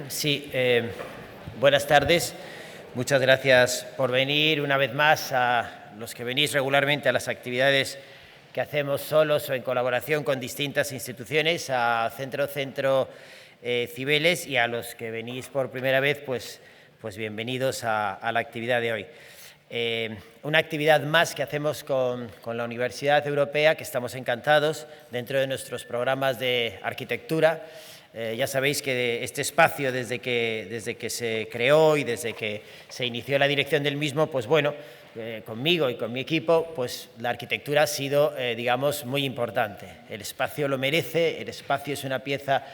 Sí, buenas tardes. Muchas gracias por venir una vez más a los que venís regularmente a las actividades que hacemos solos o en colaboración con distintas instituciones, a Centro Cibeles, y a los que venís por primera vez, pues bienvenidos a la actividad de hoy. Una actividad más que hacemos con la Universidad Europea, que estamos encantados dentro de nuestros programas de arquitectura. Ya sabéis que este espacio, desde que se creó y desde que se inició la dirección del mismo, pues bueno, conmigo y con mi equipo, pues la arquitectura ha sido, digamos, muy importante. El espacio lo merece, el espacio es una pieza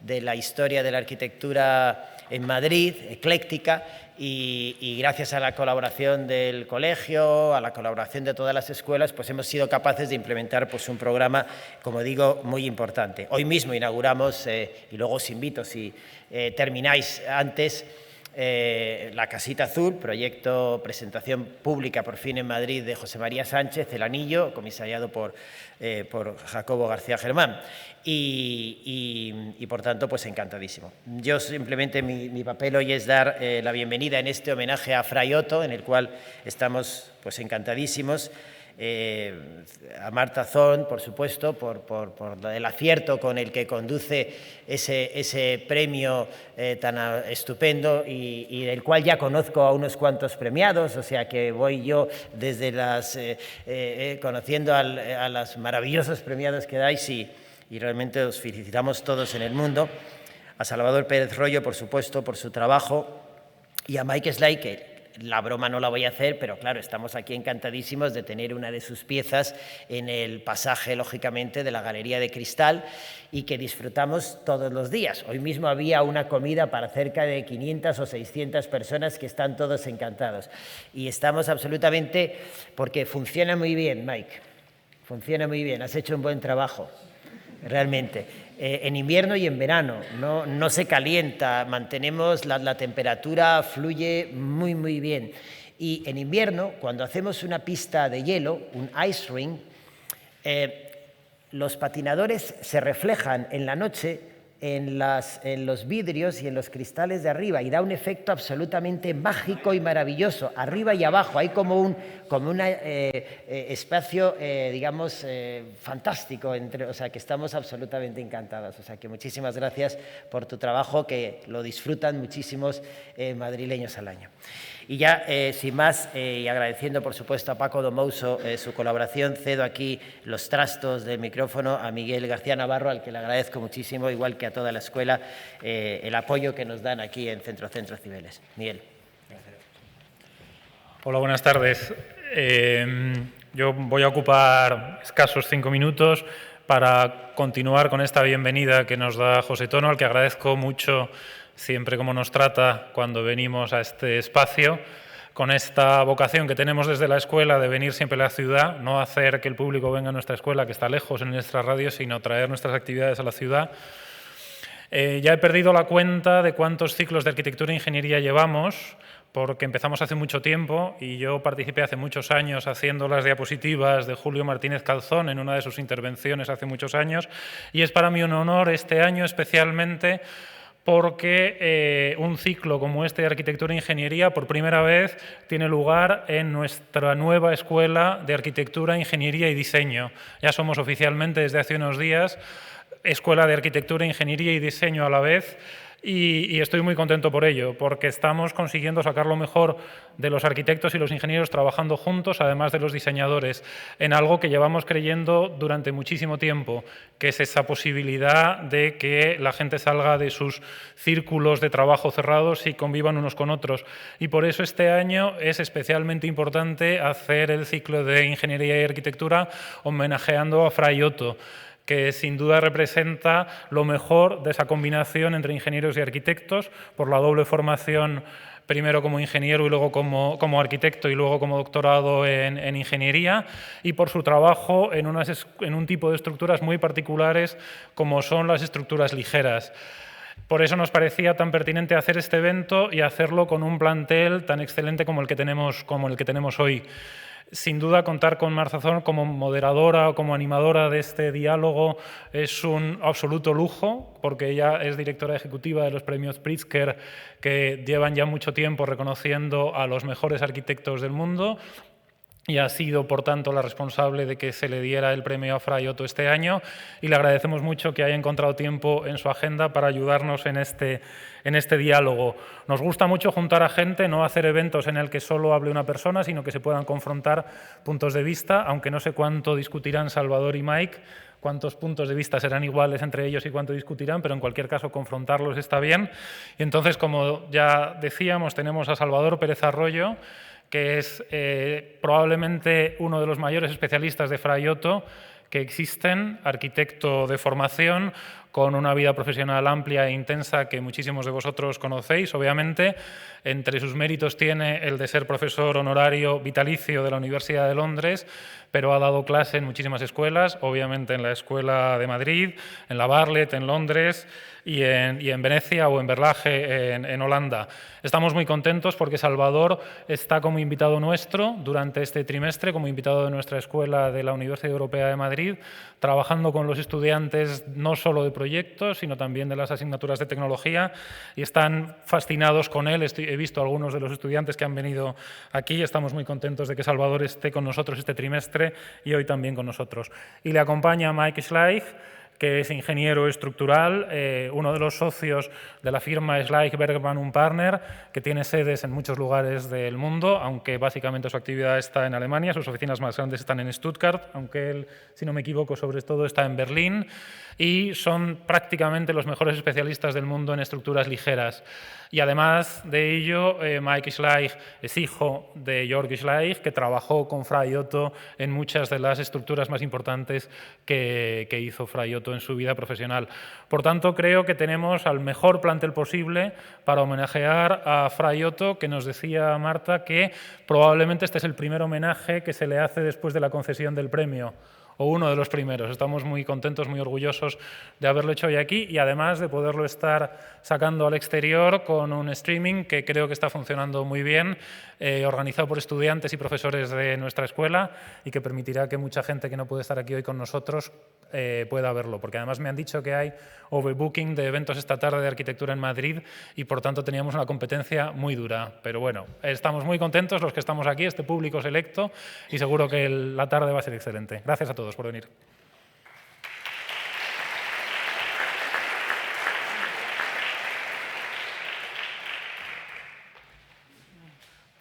de la historia de la arquitectura en Madrid, ecléctica, y gracias a la colaboración del colegio, a la colaboración de todas las escuelas, pues hemos sido capaces de implementar pues un programa, como digo, muy importante. Hoy mismo inauguramos, y luego os invito, si termináis antes, la Casita Azul, proyecto, presentación pública por fin en Madrid de José María Sánchez, El Anillo, comisariado por Jacobo García Germán. Y por tanto, pues encantadísimo. Yo simplemente, mi papel hoy es dar la bienvenida en este homenaje a Fray Otto, en el cual estamos pues encantadísimos. A Marta Zorn, por supuesto, por el acierto con el que conduce ese premio tan estupendo y del cual ya conozco a unos cuantos premiados, o sea que voy yo desde conociendo a los maravillosos premiados que dais y realmente os felicitamos todos en el mundo. A Salvador Pérez Royo, por supuesto, por su trabajo, y a Mike Sly, que la broma no la voy a hacer, pero claro, estamos aquí encantadísimos de tener una de sus piezas en el pasaje, lógicamente, de la Galería de Cristal y que disfrutamos todos los días. Hoy mismo había una comida para cerca de 500 o 600 personas que están todos encantados. Y estamos absolutamente, porque funciona muy bien, Mike, funciona muy bien, has hecho un buen trabajo, realmente. En invierno y en verano, no se calienta, mantenemos la temperatura, fluye muy, muy bien. Y en invierno, cuando hacemos una pista de hielo, un ice rink, los patinadores se reflejan en la noche en los vidrios y en los cristales de arriba y da un efecto absolutamente mágico y maravilloso, arriba y abajo. Hay como un espacio, digamos, fantástico, o sea, que estamos absolutamente encantados. O sea, que muchísimas gracias por tu trabajo, que lo disfrutan muchísimos madrileños al año. Y ya, sin más, y agradeciendo, por supuesto, a Paco Domouso su colaboración, cedo aquí los trastos del micrófono a Miguel García Navarro, al que le agradezco muchísimo, igual que a toda la escuela, el apoyo que nos dan aquí en Centro Cibeles. Miguel. Hola, buenas tardes. Yo voy a ocupar escasos 5 minutos para continuar con esta bienvenida que nos da José Tono, al que agradezco mucho siempre como nos trata cuando venimos a este espacio, con esta vocación que tenemos desde la escuela de venir siempre a la ciudad, no hacer que el público venga a nuestra escuela, que está lejos en nuestra radio, sino traer nuestras actividades a la ciudad. Ya he perdido la cuenta de cuántos ciclos de arquitectura e ingeniería llevamos, porque empezamos hace mucho tiempo y yo participé hace muchos años haciendo las diapositivas de Julio Martínez Calzón en una de sus intervenciones hace muchos años, y es para mí un honor este año especialmente porque un ciclo como este de arquitectura e ingeniería por primera vez tiene lugar en nuestra nueva escuela de arquitectura, ingeniería y diseño. Ya somos oficialmente desde hace unos días escuela de arquitectura, ingeniería y diseño a la vez. Y estoy muy contento por ello, porque estamos consiguiendo sacar lo mejor de los arquitectos y los ingenieros trabajando juntos, además de los diseñadores, en algo que llevamos creyendo durante muchísimo tiempo, que es esa posibilidad de que la gente salga de sus círculos de trabajo cerrados y convivan unos con otros. Y por eso este año es especialmente importante hacer el ciclo de ingeniería y arquitectura homenajeando a Fray Otto, que sin duda representa lo mejor de esa combinación entre ingenieros y arquitectos, por la doble formación, primero como ingeniero y luego como arquitecto y luego como doctorado en ingeniería, y por su trabajo en un tipo de estructuras muy particulares como son las estructuras ligeras. Por eso nos parecía tan pertinente hacer este evento y hacerlo con un plantel tan excelente como el que tenemos hoy. Sin duda, contar con Mar Zazón como moderadora o como animadora de este diálogo es un absoluto lujo, porque ella es directora ejecutiva de los premios Pritzker, que llevan ya mucho tiempo reconociendo a los mejores arquitectos del mundo, y ha sido, por tanto, la responsable de que se le diera el premio a Fray Otto este año, y le agradecemos mucho que haya encontrado tiempo en su agenda para ayudarnos en este diálogo. Nos gusta mucho juntar a gente, no hacer eventos en el que solo hable una persona, sino que se puedan confrontar puntos de vista, aunque no sé cuánto discutirán Salvador y Mike, cuántos puntos de vista serán iguales entre ellos y cuánto discutirán, pero en cualquier caso confrontarlos está bien. Y entonces, como ya decíamos, tenemos a Salvador Pérez Arroyo, que es probablemente uno de los mayores especialistas de Fray Otto que existen, arquitecto de formación, con una vida profesional amplia e intensa que muchísimos de vosotros conocéis, obviamente. Entre sus méritos tiene el de ser profesor honorario vitalicio de la Universidad de Londres, pero ha dado clase en muchísimas escuelas, obviamente en la Escuela de Madrid, en la Barlet, en Londres, y en Venecia o en Berlage, en Holanda. Estamos muy contentos porque Salvador está como invitado nuestro durante este trimestre, como invitado de nuestra escuela de la Universidad Europea de Madrid, trabajando con los estudiantes no solo de proyectos, sino también de las asignaturas de tecnología, y están fascinados con él. He visto a algunos de los estudiantes que han venido aquí, estamos muy contentos de que Salvador esté con nosotros este trimestre y hoy también con nosotros. Y le acompaña Mike Schleich, que es ingeniero estructural, uno de los socios de la firma Schleich Bergman & Partner, que tiene sedes en muchos lugares del mundo, aunque básicamente su actividad está en Alemania, sus oficinas más grandes están en Stuttgart, aunque él, si no me equivoco, sobre todo está en Berlín, y son prácticamente los mejores especialistas del mundo en estructuras ligeras. Y además de ello, Mike Schleich es hijo de Jörg Schleich, que trabajó con Fray Otto en muchas de las estructuras más importantes que hizo Fray Otto en su vida profesional. Por tanto, creo que tenemos al mejor plantel posible para homenajear a Fray Otto, que nos decía Marta que probablemente este es el primer homenaje que se le hace después de la concesión del premio, o uno de los primeros. Estamos muy contentos, muy orgullosos de haberlo hecho hoy aquí y además de poderlo estar sacando al exterior con un streaming que creo que está funcionando muy bien, organizado por estudiantes y profesores de nuestra escuela y que permitirá que mucha gente que no puede estar aquí hoy con nosotros pueda verlo, porque además me han dicho que hay overbooking de eventos esta tarde de arquitectura en Madrid y por tanto teníamos una competencia muy dura. Pero bueno, estamos muy contentos los que estamos aquí, este público selecto, y seguro que la tarde va a ser excelente. Gracias a todos por venir.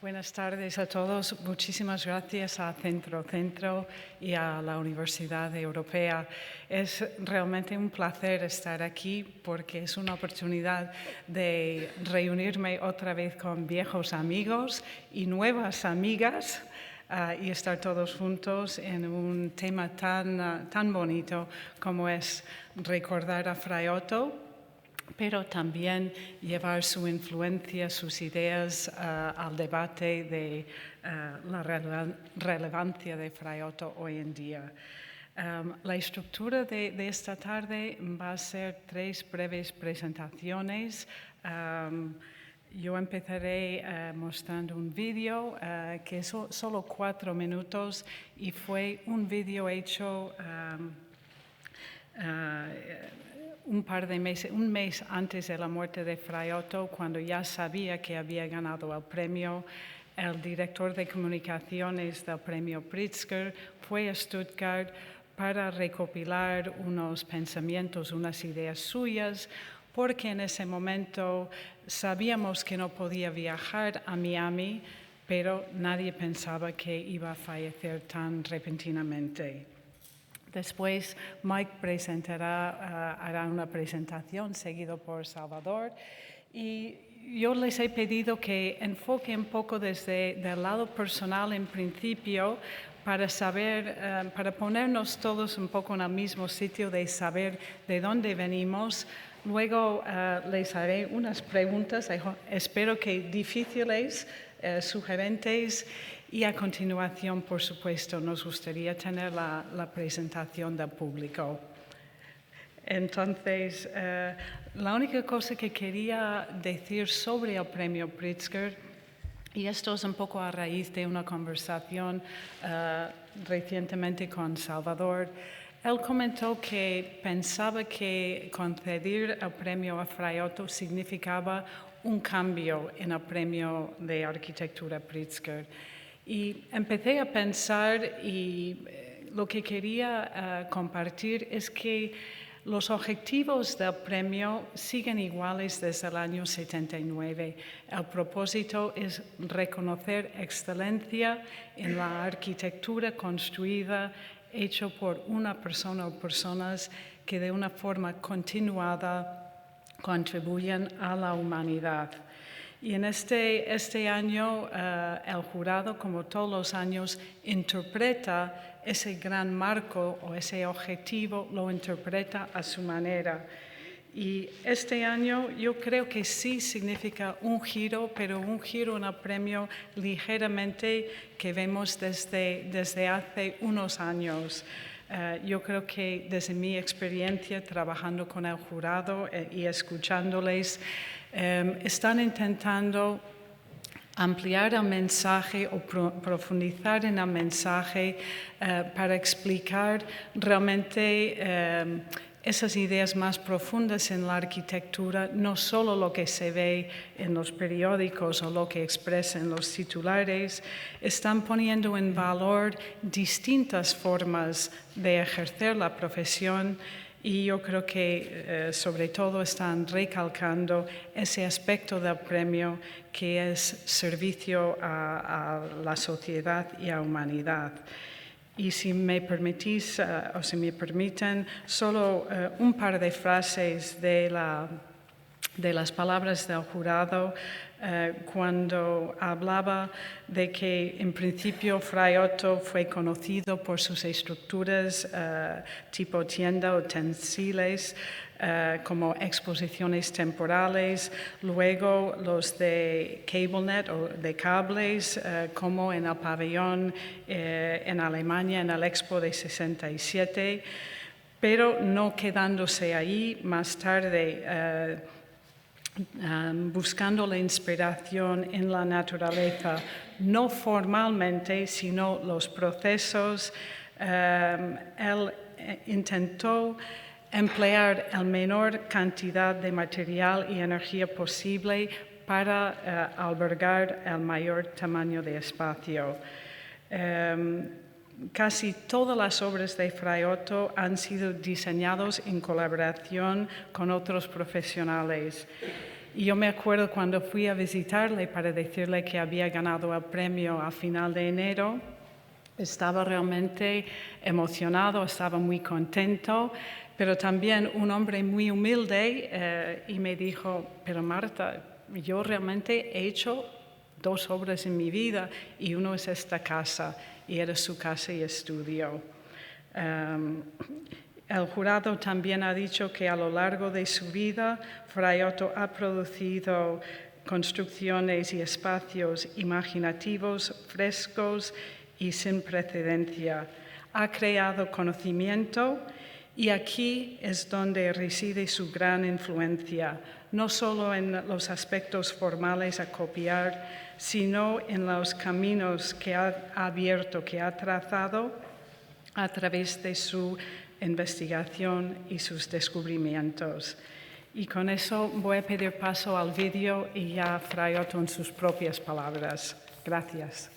Buenas tardes a todos. Muchísimas gracias a Centro y a la Universidad Europea. Es realmente un placer estar aquí porque es una oportunidad de reunirme otra vez con viejos amigos y nuevas amigas y estar todos juntos en un tema tan bonito como es recordar a Fray Otto, pero también llevar su influencia, sus ideas al debate de la relevancia de Fray Otto hoy en día. La estructura de esta tarde va a ser 3 breves presentaciones. Yo empezaré mostrando un vídeo que es solo 4 minutos y fue un vídeo hecho un mes antes de la muerte de Fray Otto, cuando ya sabía que había ganado el premio. El director de comunicaciones del premio Pritzker fue a Stuttgart para recopilar unos pensamientos, unas ideas suyas, porque en ese momento sabíamos que no podía viajar a Miami, pero nadie pensaba que iba a fallecer tan repentinamente. Después Mike hará una presentación seguido por Salvador y yo les he pedido que enfoquen un poco desde el lado personal en principio para saber, para ponernos todos un poco en el mismo sitio de saber de dónde venimos. Luego les haré unas preguntas, espero que difíciles, sugerentes. Y a continuación, por supuesto, nos gustaría tener la presentación del público. Entonces, la única cosa que quería decir sobre el premio Pritzker Y esto es un poco a raíz de una conversación recientemente con Salvador. Él comentó que pensaba que conceder el premio a Fray Otto significaba un cambio en el premio de arquitectura Pritzker. Y empecé a pensar y lo que quería compartir es que los objetivos del premio siguen iguales desde el año 79. El propósito es reconocer excelencia en la arquitectura construida, hecho por una persona o personas que de una forma continuada contribuyen a la humanidad. Y en este año el jurado, como todos los años, interpreta ese gran marco o ese objetivo, lo interpreta a su manera. Y este año yo creo que sí significa un giro, pero un giro en el premio ligeramente que vemos desde hace unos años. Yo creo que desde mi experiencia trabajando con el jurado y escuchándoles, están intentando ampliar el mensaje o profundizar en el mensaje para explicar realmente esas ideas más profundas en la arquitectura, no solo lo que se ve en los periódicos o lo que expresan los titulares, están poniendo en valor distintas formas de ejercer la profesión. Y yo creo que sobre todo están recalcando ese aspecto del premio que es servicio a la sociedad y a la humanidad. Y si me permitís, o si me permiten, solo un par de frases de las palabras del jurado cuando hablaba de que en principio Fray Otto fue conocido por sus estructuras tipo tienda o tensiles, como exposiciones temporales, luego los de CableNet o de cables, como en el pabellón en Alemania en el Expo de 67, pero no quedándose ahí, más tarde buscando la inspiración en la naturaleza, no formalmente, sino los procesos. Él intentó emplear la menor cantidad de material y energía posible para albergar el mayor tamaño de espacio. Casi todas las obras de Fray Otto han sido diseñadas en colaboración con otros profesionales. Y yo me acuerdo cuando fui a visitarle para decirle que había ganado el premio a final de enero, estaba realmente emocionado, estaba muy contento, pero también un hombre muy humilde y me dijo, pero Marta, yo realmente he hecho 2 obras en mi vida y uno es esta casa. Y era su casa y estudio. El jurado también ha dicho que a lo largo de su vida, Fray Otto ha producido construcciones y espacios imaginativos, frescos y sin precedencia. Ha creado conocimiento y aquí es donde reside su gran influencia, no solo en los aspectos formales a copiar, sino en los caminos que ha abierto, que ha trazado a través de su investigación y sus descubrimientos. Y con eso voy a pedir paso al vídeo y ya Fray Otto en sus propias palabras. Gracias.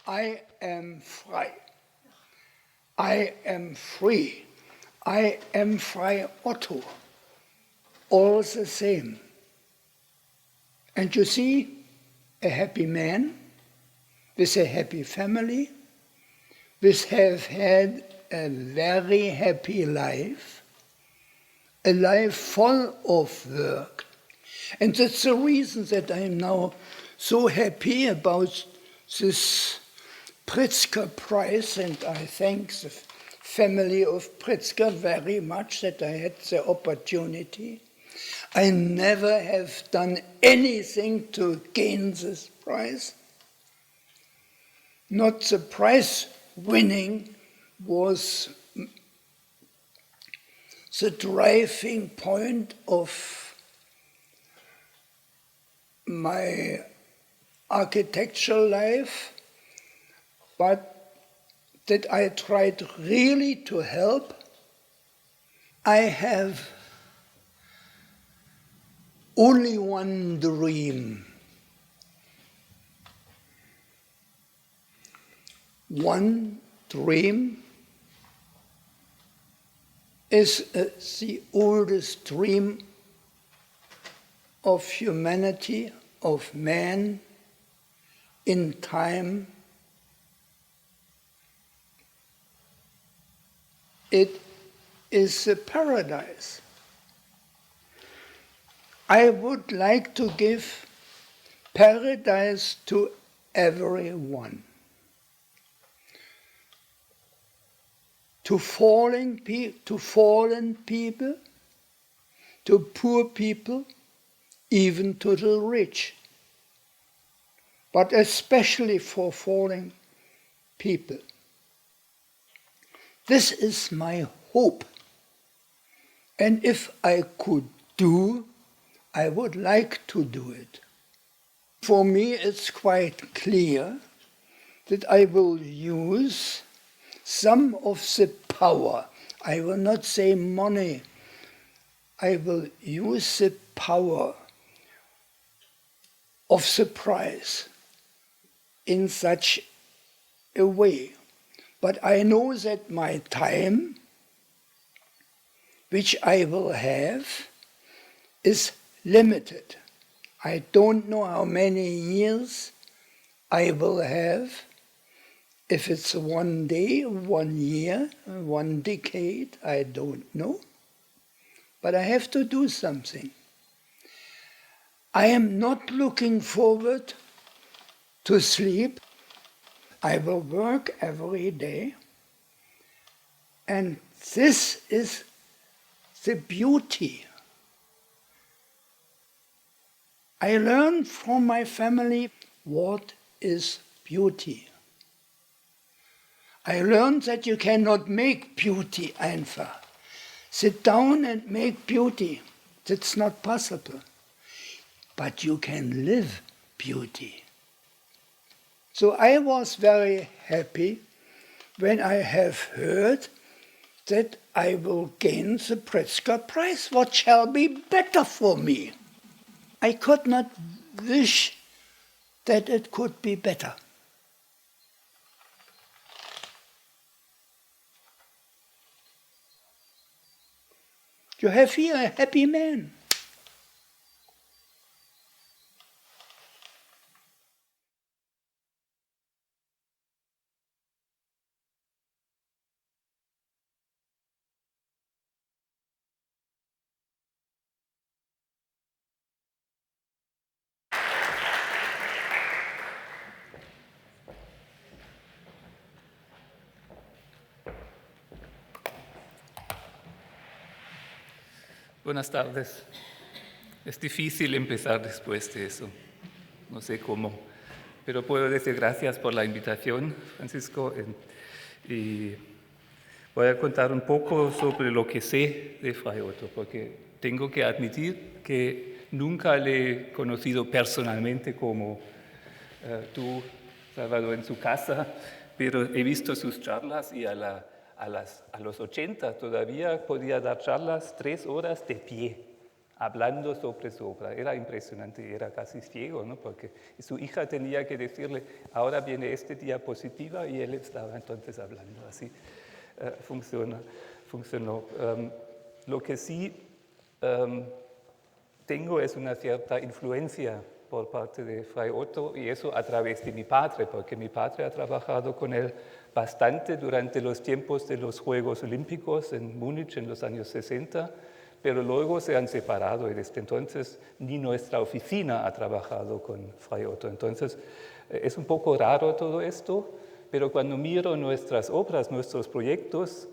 I am frei. I am free. I am Fray Otto. All the same. And you see, a happy man with a happy family, which have had a very happy life, a life full of work. And that's the reason that I am now so happy about this Pritzker Prize, and I thank the family of Pritzker very much that I had the opportunity. I never have done anything to gain this prize. Not the prize winning was the driving point of my architectural life, but that I tried really to help. I have only one dream. One dream is the oldest dream of humanity, of man in time. It is a paradise. I would like to give paradise to everyone. To fallen people, to poor people, even to the rich, but especially for fallen people. This is my hope. And if I could do, I would like to do it. For me, it's quite clear that I will use some of the power, I will not say money, I will use the power of the prize in such a way. But I know that my time, which I will have, is limited. I don't know how many years I will have. If it's 1 day, 1 year, 1 decade, I don't know. But I have to do something. I am not looking forward to sleep. I will work every day. And this is the beauty. I learned from my family what is beauty. I learned that you cannot make beauty einfach. Sit down and make beauty. That's not possible. But you can live beauty. So I was very happy when I have heard that I will gain the Pritzker Prize. What shall be better for me? I could not wish that it could be better. You have here a happy man. Buenas tardes. Es difícil empezar después de eso. No sé cómo. Pero puedo decir gracias por la invitación, Francisco. Y voy a contar un poco sobre lo que sé de Fray Otto, porque tengo que admitir que nunca le he conocido personalmente como tú, Salvador, en su casa, pero he visto sus charlas y a los 80 todavía podía dar charlas 3 horas de pie, hablando sobre su obra. Era impresionante, era casi ciego, ¿no? Porque su hija tenía que decirle, ahora viene esta diapositiva, y él estaba entonces hablando. Así funcionó. Lo que sí tengo es una cierta influencia por parte de Fray Otto, y eso a través de mi padre, porque mi padre ha trabajado con él bastante durante los tiempos de los Juegos Olímpicos en Múnich en los años 60, pero luego se han separado y desde entonces ni nuestra oficina ha trabajado con Fray Otto. Entonces es un poco raro todo esto, pero cuando miro nuestras obras, nuestros proyectos,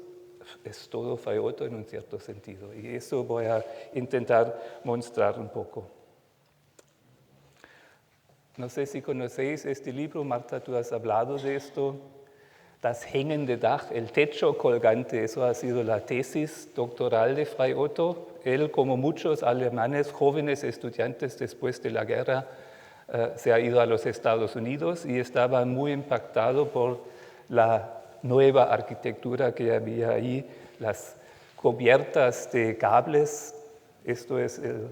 es todo Fray Otto en un cierto sentido. Y eso voy a intentar mostrar un poco. No sé si conocéis este libro, Marta, tú has hablado de esto. Das hängende Dach, el techo colgante, eso ha sido la tesis doctoral de Fray Otto. Él, como muchos alemanes, jóvenes estudiantes después de la guerra, se ha ido a los Estados Unidos y estaba muy impactado por la nueva arquitectura que había ahí, las cubiertas de cables. Esto es el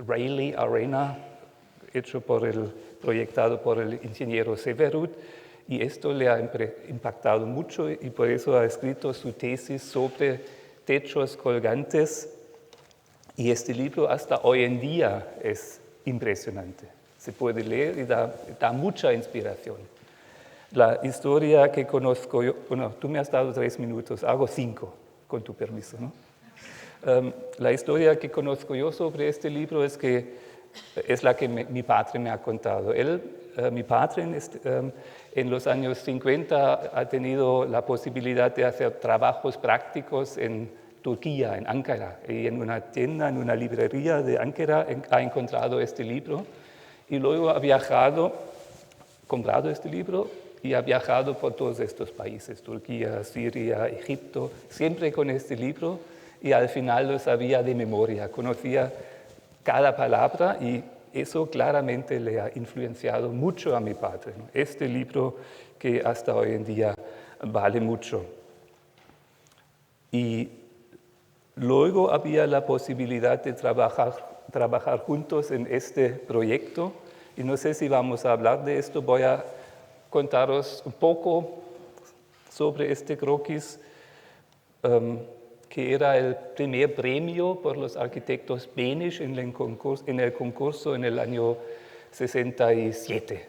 Rayleigh Arena, proyectado por el ingeniero Severud. Y esto le ha impactado mucho y por eso ha escrito su tesis sobre techos colgantes. Y este libro hasta hoy en día es impresionante. Se puede leer y da mucha inspiración. La historia que conozco yo, bueno, tú me has dado 3 minutos, hago 5, con tu permiso, ¿no? La historia que conozco yo sobre este libro es la que mi padre me ha contado. Mi padre en los años 50 ha tenido la posibilidad de hacer trabajos prácticos en Turquía, en Ankara, y en una tienda, en una librería de Ankara ha encontrado este libro y luego ha comprado este libro y ha viajado por todos estos países, Turquía, Siria, Egipto, siempre con este libro y al final lo sabía de memoria, conocía cada palabra y eso claramente le ha influenciado mucho a mi padre, ¿no? Este libro que hasta hoy en día vale mucho. Y luego había la posibilidad de trabajar juntos en este proyecto y no sé si vamos a hablar de esto, voy a contaros un poco sobre este croquis que era el primer premio por los arquitectos Behnisch en el concurso en el año 67.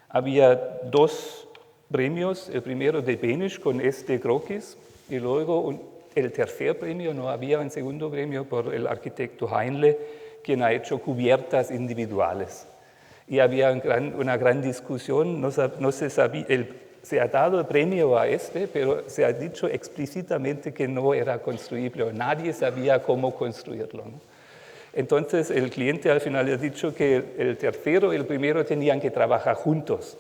Había 2 premios, el primero de Behnisch con este croquis y luego el tercer premio, no había un segundo premio por el arquitecto Heinle, quien ha hecho cubiertas individuales. Y había una gran discusión, no se sabía, se ha dado el premio a pero se ha dicho explícitamente que no era construible o nadie sabía cómo construirlo, ¿no? Entonces el cliente al final ha dicho que el tercero y el primero tenían que trabajar juntos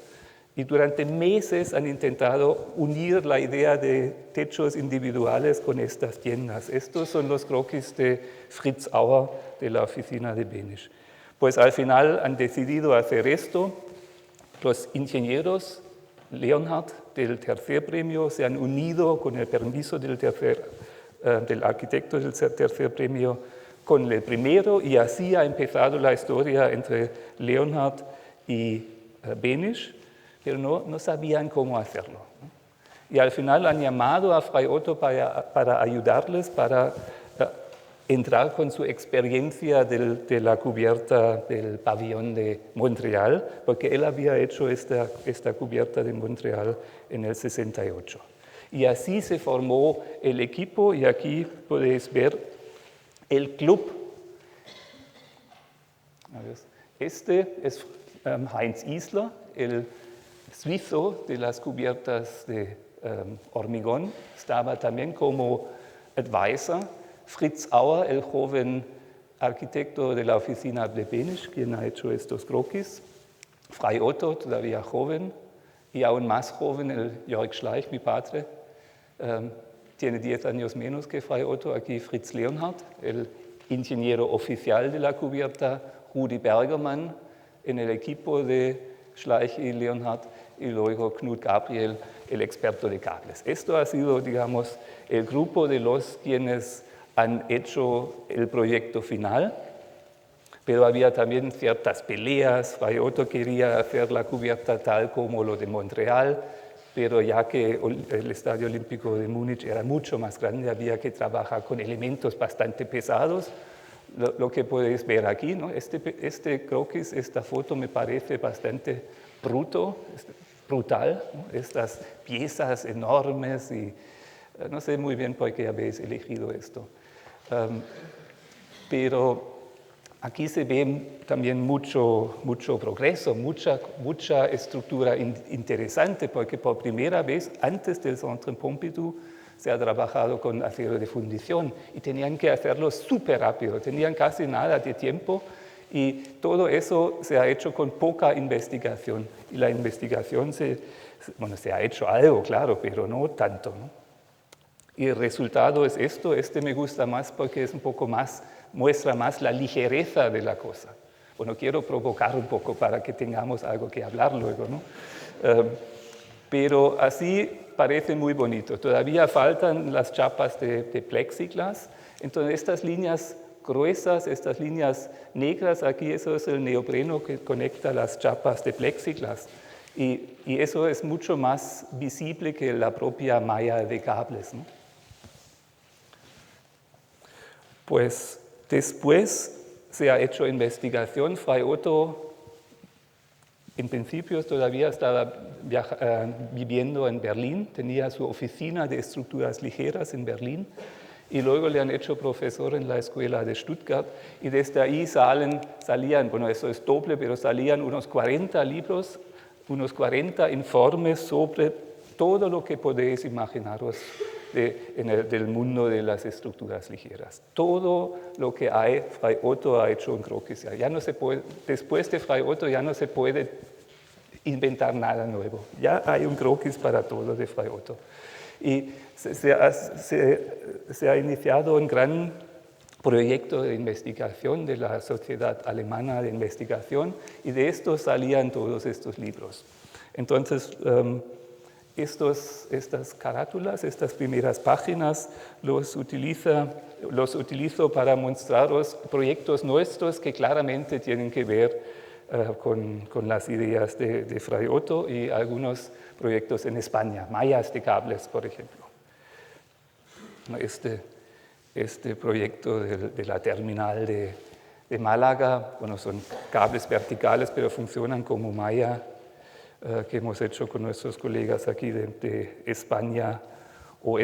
y durante meses han intentado unir la idea de techos individuales con estas tiendas. Estos son los croquis de Fritz Auer de la oficina de Behnisch. Pues al final han decidido hacer esto. Los ingenieros Leonhard del tercer premio se han unido con el permiso del arquitecto del tercer premio con el primero y así ha empezado la historia entre Leonhard y Behnisch, pero no sabían cómo hacerlo, ¿no? Y al final han llamado a Fray Otto para ayudarles, para entrar con su experiencia de la cubierta del pabellón de Montreal, porque él había hecho esta cubierta de Montreal en el 68. Y así se formó el equipo y aquí podéis ver el club. Este es Heinz Isler, el suizo de las cubiertas de hormigón, estaba también como advisor. Fritz Auer, el joven arquitecto de la oficina de Behnisch, quien ha hecho estos croquis. Fray Otto, todavía joven, y aún más joven, el Jörg Schleich, mi padre, tiene 10 años menos que Fray Otto. Aquí Fritz Leonhard, el ingeniero oficial de la cubierta, Rudi Bergermann, en el equipo de Schleich y Leonhard, y luego Knut Gabriel, el experto de cables. Esto ha sido, digamos, el grupo de los quienes han hecho el proyecto final, pero había también ciertas peleas. Fray Otto quería hacer la cubierta tal como lo de Montreal, pero ya que el Estadio Olímpico de Múnich era mucho más grande, había que trabajar con elementos bastante pesados, lo que podéis ver aquí, ¿no? Este croquis, esta foto me parece bastante brutal, ¿no? Estas piezas enormes y no sé muy bien por qué habéis elegido esto. pero aquí se ve también mucho progreso, mucha estructura interesante, porque por primera vez antes del Centre Pompidou se ha trabajado con acero de fundición y tenían que hacerlo súper rápido, tenían casi nada de tiempo y todo eso se ha hecho con poca investigación. Y la investigación se ha hecho algo, claro, pero no tanto, ¿no? Y el resultado es esto. Este me gusta más porque es un poco más, muestra más la ligereza de la cosa. Bueno, quiero provocar un poco para que tengamos algo que hablar luego, ¿no? Pero así parece muy bonito. Todavía faltan las chapas de plexiglas. Entonces, estas líneas gruesas, estas líneas negras, aquí eso es el neopreno que conecta las chapas de plexiglas. Y eso es mucho más visible que la propia malla de cables, ¿no? Pues después se ha hecho investigación. Fray Otto, en principio, todavía estaba viviendo en Berlín, tenía su oficina de estructuras ligeras en Berlín, y luego le han hecho profesor en la escuela de Stuttgart, y desde ahí salían, bueno, eso es doble, pero salían unos 40 libros, unos 40 informes sobre todo lo que podéis imaginaros del mundo de las estructuras ligeras. Todo lo que hay, Fray Otto ha hecho un croquis. Ya no se puede, después de Fray Otto ya no se puede inventar nada nuevo. Ya hay un croquis para todo de Fray Otto. Y se ha iniciado un gran proyecto de investigación de la Sociedad Alemana de Investigación y de esto salían todos estos libros. Entonces, estas carátulas, estas primeras páginas, los utilizo para mostraros proyectos nuestros que claramente tienen que ver con las ideas de Fray Otto y algunos proyectos en España, mallas de cables, por ejemplo. Este proyecto de la terminal de Málaga, bueno, son cables verticales, pero funcionan como malla, que hemos hecho con nuestros colegas aquí de España, o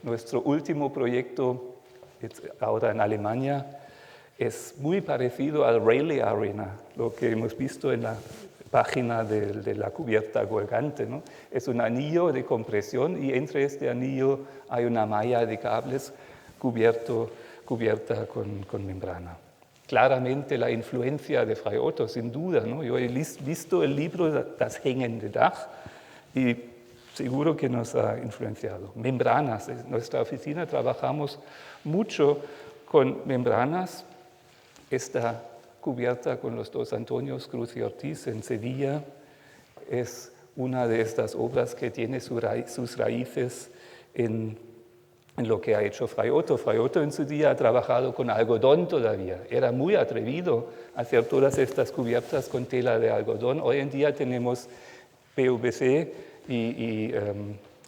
nuestro último proyecto ahora en Alemania, es muy parecido al Rayleigh Arena, lo que hemos visto en la página de la cubierta colgante, ¿no? Es un anillo de compresión y entre este anillo hay una malla de cables cubierta con membrana. Claramente la influencia de Fray Otto, sin duda, ¿no? Yo he visto el libro Das hängende Dach y seguro que nos ha influenciado. Membranas. En nuestra oficina trabajamos mucho con membranas. Esta cubierta con los dos Antonios Cruz y Ortiz en Sevilla es una de estas obras que tiene sus raíces en lo que ha hecho Fray Otto. Fray Otto en su día ha trabajado con algodón todavía. Era muy atrevido a hacer todas estas cubiertas con tela de algodón. Hoy en día tenemos PVC y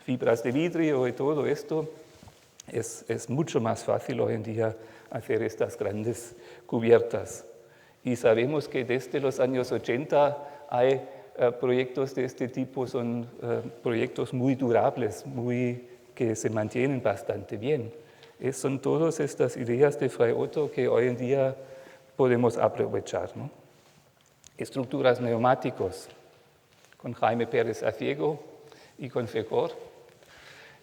fibras de vidrio y todo esto. Es mucho más fácil hoy en día hacer estas grandes cubiertas. Y sabemos que desde los años 80 hay proyectos de este tipo, son proyectos muy durables, que se mantienen bastante bien. Son todas estas ideas de Fray Otto que hoy en día podemos aprovechar, ¿no? Estructuras neumáticos. Con Jaime Pérez Aciego y con FECOR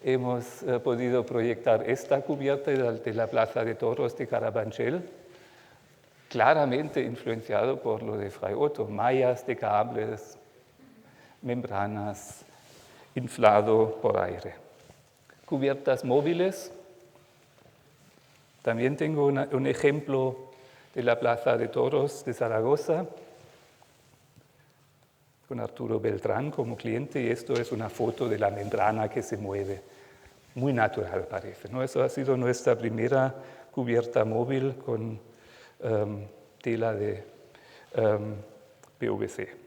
hemos podido proyectar esta cubierta de la Plaza de Toros de Carabanchel, claramente influenciado por lo de Fray Otto, mallas de cables, membranas, inflado por aire. Cubiertas móviles. También tengo un ejemplo de la Plaza de Toros de Zaragoza, con Arturo Beltrán como cliente, y esto es una foto de la membrana que se mueve. Muy natural parece, ¿no? Eso ha sido nuestra primera cubierta móvil con tela de PVC.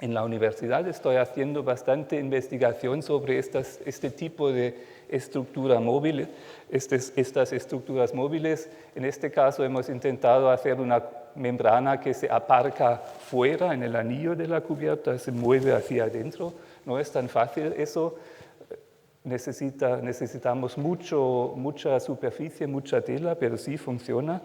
En la universidad estoy haciendo bastante investigación sobre este tipo de estructura móvil, estas estructuras móviles. En este caso hemos intentado hacer una membrana que se aparca fuera en el anillo de la cubierta, se mueve hacia adentro. No es tan fácil eso. necesitamos mucha superficie, mucha tela, pero sí funciona.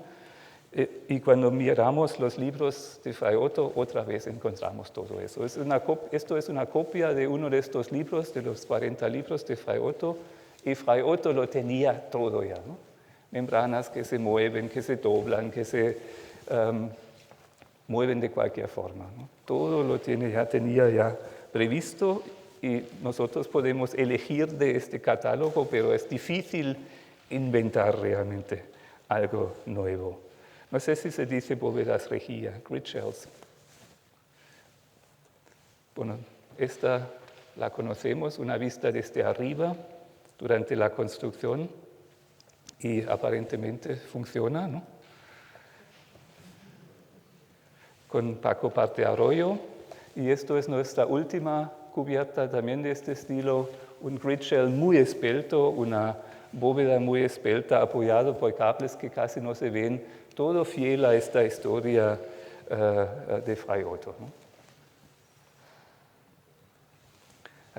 Y cuando miramos los libros de Fray Otto, otra vez encontramos todo eso. Esto es una copia de uno de estos libros, de los 40 libros de Fray Otto, y Fray Otto lo tenía todo ya, ¿no? Membranas que se mueven, que se doblan, que se mueven de cualquier forma, ¿no? Todo lo tenía ya previsto, y nosotros podemos elegir de este catálogo, pero es difícil inventar realmente algo nuevo. No sé si se dice bóvedas regia, grid shells. Bueno, esta la conocemos, una vista desde arriba durante la construcción, y aparentemente funciona, ¿no? Con Paco Parte Arroyo, y esto es nuestra última cubierta también de este estilo, un grid shell muy esbelto, una bóveda muy esbelta apoyado por cables que casi no se ven, todo fiel a esta historia de Fray Otto, ¿no?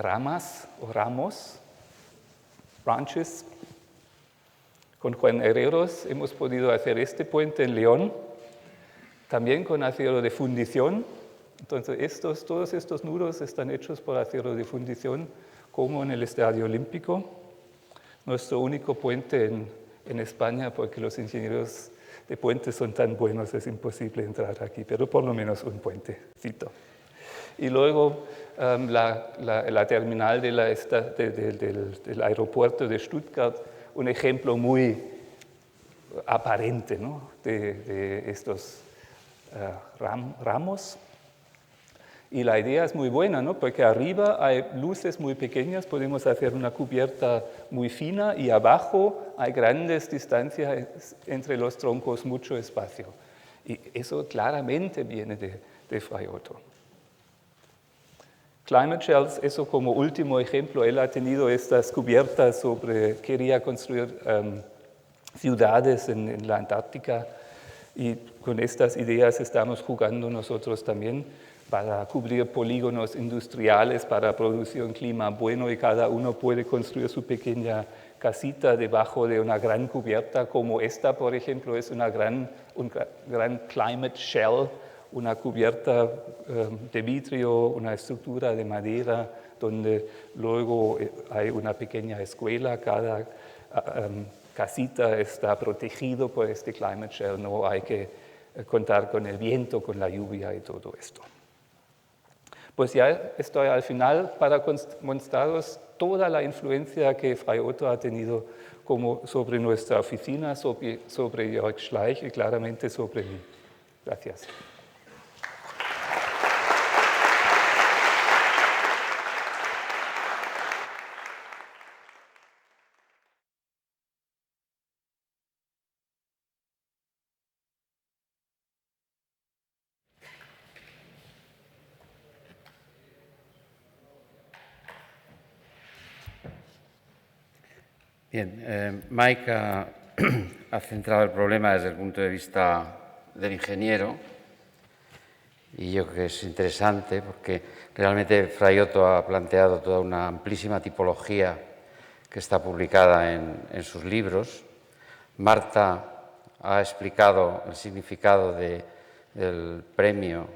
Ramas o ramos, branches. Con Juan Herreros hemos podido hacer este puente en León, también con acero de fundición. Entonces, todos estos nudos están hechos por acero de fundición, como en el Estadio Olímpico. Nuestro único puente en España, porque los ingenieros de puentes son tan buenos, es imposible entrar aquí, pero por lo menos un puentecito. Y luego la terminal del aeropuerto de Stuttgart, un ejemplo muy aparente, ¿no?, de estos ramos. Y la idea es muy buena, ¿no?, porque arriba hay luces muy pequeñas, podemos hacer una cubierta muy fina, y abajo hay grandes distancias entre los troncos, mucho espacio. Y eso claramente viene de Fray Otto. Climate Shells, eso como último ejemplo, él ha tenido estas cubiertas quería construir ciudades en la Antártica, y con estas ideas estamos jugando nosotros también para cubrir polígonos industriales, para producir un clima bueno, y cada uno puede construir su pequeña casita debajo de una gran cubierta, como esta, por ejemplo, es un gran climate shell, una cubierta de vidrio, una estructura de madera, donde luego hay una pequeña escuela. Cada casita está protegido por este climate shell, no hay que contar con el viento, con la lluvia y todo esto. Pues ya estoy al final para mostraros toda la influencia que Fray Otto ha tenido sobre nuestra oficina, sobre Jörg Schleich y claramente sobre mí. Gracias. Bien, Mike ha centrado el problema desde el punto de vista del ingeniero, y yo creo que es interesante porque realmente Fray Otto ha planteado toda una amplísima tipología que está publicada en sus libros. Marta ha explicado el significado del premio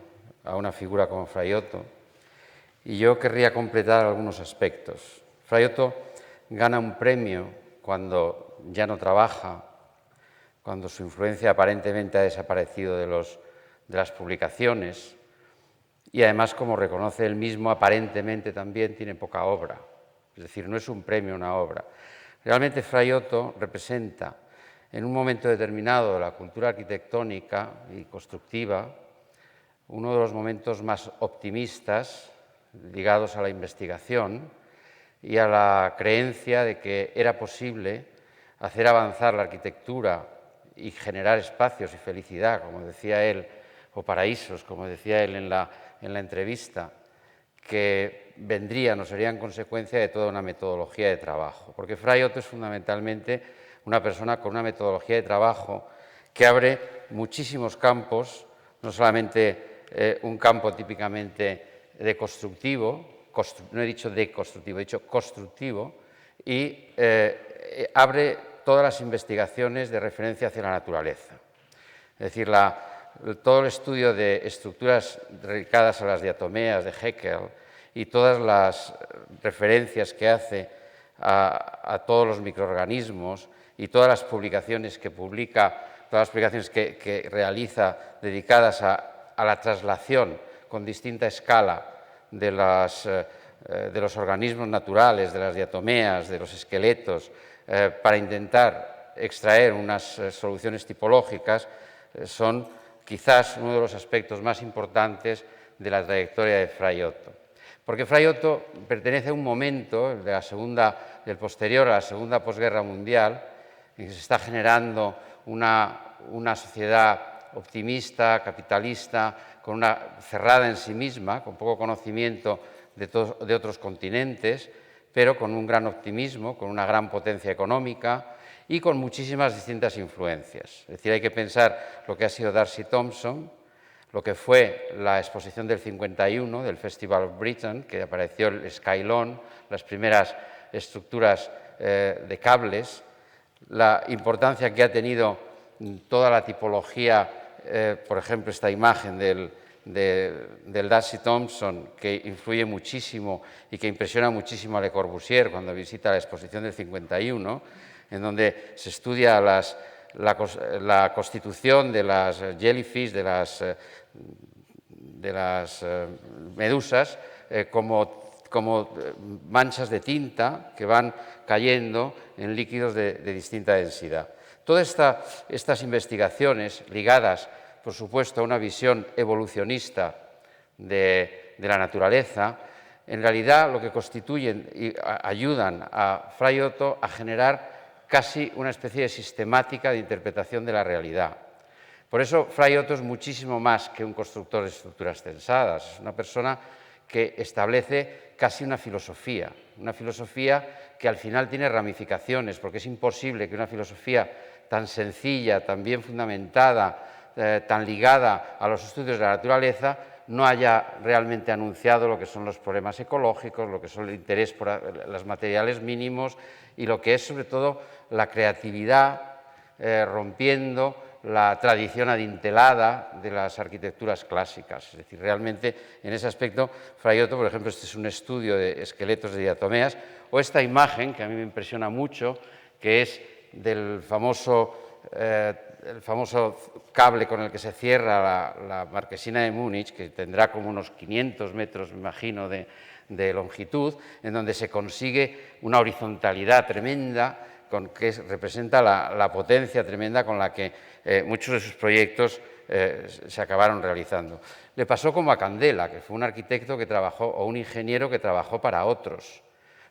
a una figura como Fray Otto, y yo querría completar algunos aspectos. Fray Otto gana un premio cuando ya no trabaja, cuando su influencia aparentemente ha desaparecido de las publicaciones, y además, como reconoce él mismo, aparentemente también tiene poca obra. Es decir, no es un premio, una obra. Realmente Fray Otto representa, en un momento determinado de la cultura arquitectónica y constructiva, uno de los momentos más optimistas ligados a la investigación y a la creencia de que era posible hacer avanzar la arquitectura y generar espacios y felicidad, como decía él, o paraísos, como decía él en la entrevista, que vendrían o serían consecuencia de toda una metodología de trabajo. Porque Fray Otto es fundamentalmente una persona con una metodología de trabajo que abre muchísimos campos, no solamente un campo típicamente de constructivo, no he dicho deconstructivo, he dicho constructivo, y abre todas las investigaciones de referencia hacia la naturaleza. Es decir, todo el estudio de estructuras dedicadas a las diatomeas de Haeckel y todas las referencias que hace a todos los microorganismos y todas las publicaciones que publica, todas las publicaciones que realiza dedicadas a la traslación con distinta escala de los organismos naturales, de las diatomeas, de los esqueletos, para intentar extraer unas soluciones tipológicas, son quizás uno de los aspectos más importantes de la trayectoria de Fray Otto. Porque Fray Otto pertenece a un momento del posterior a la Segunda Posguerra Mundial, en que se está generando una sociedad optimista, capitalista, cerrada en sí misma, con poco conocimiento de otros continentes, pero con un gran optimismo, con una gran potencia económica y con muchísimas distintas influencias. Es decir, hay que pensar lo que ha sido D'Arcy Thompson, lo que fue la exposición del 51 del Festival of Britain, que apareció el Skylon, las primeras estructuras de cables, la importancia que ha tenido toda la tipología, por ejemplo, esta imagen del D'Arcy Thompson, que influye muchísimo y que impresiona muchísimo a Le Corbusier cuando visita la exposición del 51, en donde se estudia la constitución de las jellyfish, de las medusas, como manchas de tinta que van cayendo en líquidos de distinta densidad. Todas estas investigaciones ligadas, por supuesto, a una visión evolucionista de la naturaleza, en realidad lo que constituyen y ayudan a Fray Otto a generar casi una especie de sistemática de interpretación de la realidad. Por eso Fray Otto es muchísimo más que un constructor de estructuras tensadas, es una persona que establece casi una filosofía que al final tiene ramificaciones, porque es imposible que una filosofía tan sencilla, tan bien fundamentada, tan ligada a los estudios de la naturaleza, no haya realmente anunciado lo que son los problemas ecológicos, lo que son el interés por los materiales mínimos y lo que es sobre todo la creatividad, rompiendo la tradición adintelada de las arquitecturas clásicas. Es decir, realmente en ese aspecto, Fray Otto, por ejemplo, este es un estudio de esqueletos de diatomeas, o esta imagen que a mí me impresiona mucho, que es del famoso cable con el que se cierra la marquesina de Múnich, que tendrá como unos 500 metros, me imagino, de longitud, en donde se consigue una horizontalidad tremenda, que representa la potencia tremenda con la que muchos de sus proyectos se acabaron realizando. Le pasó como a Candela, que fue un arquitecto que trabajó, o un ingeniero que trabajó para otros,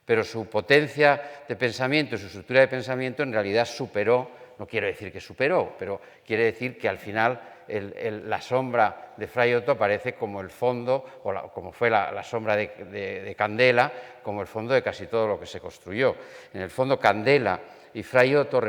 pero su potencia de pensamiento, su estructura de pensamiento en realidad superó, no quiero decir que superó, pero quiere decir que al final la sombra de Fray Otto aparece como el fondo, como fue la sombra de Candela, como el fondo de casi todo lo que se construyó. En el fondo, Candela y Fray Otto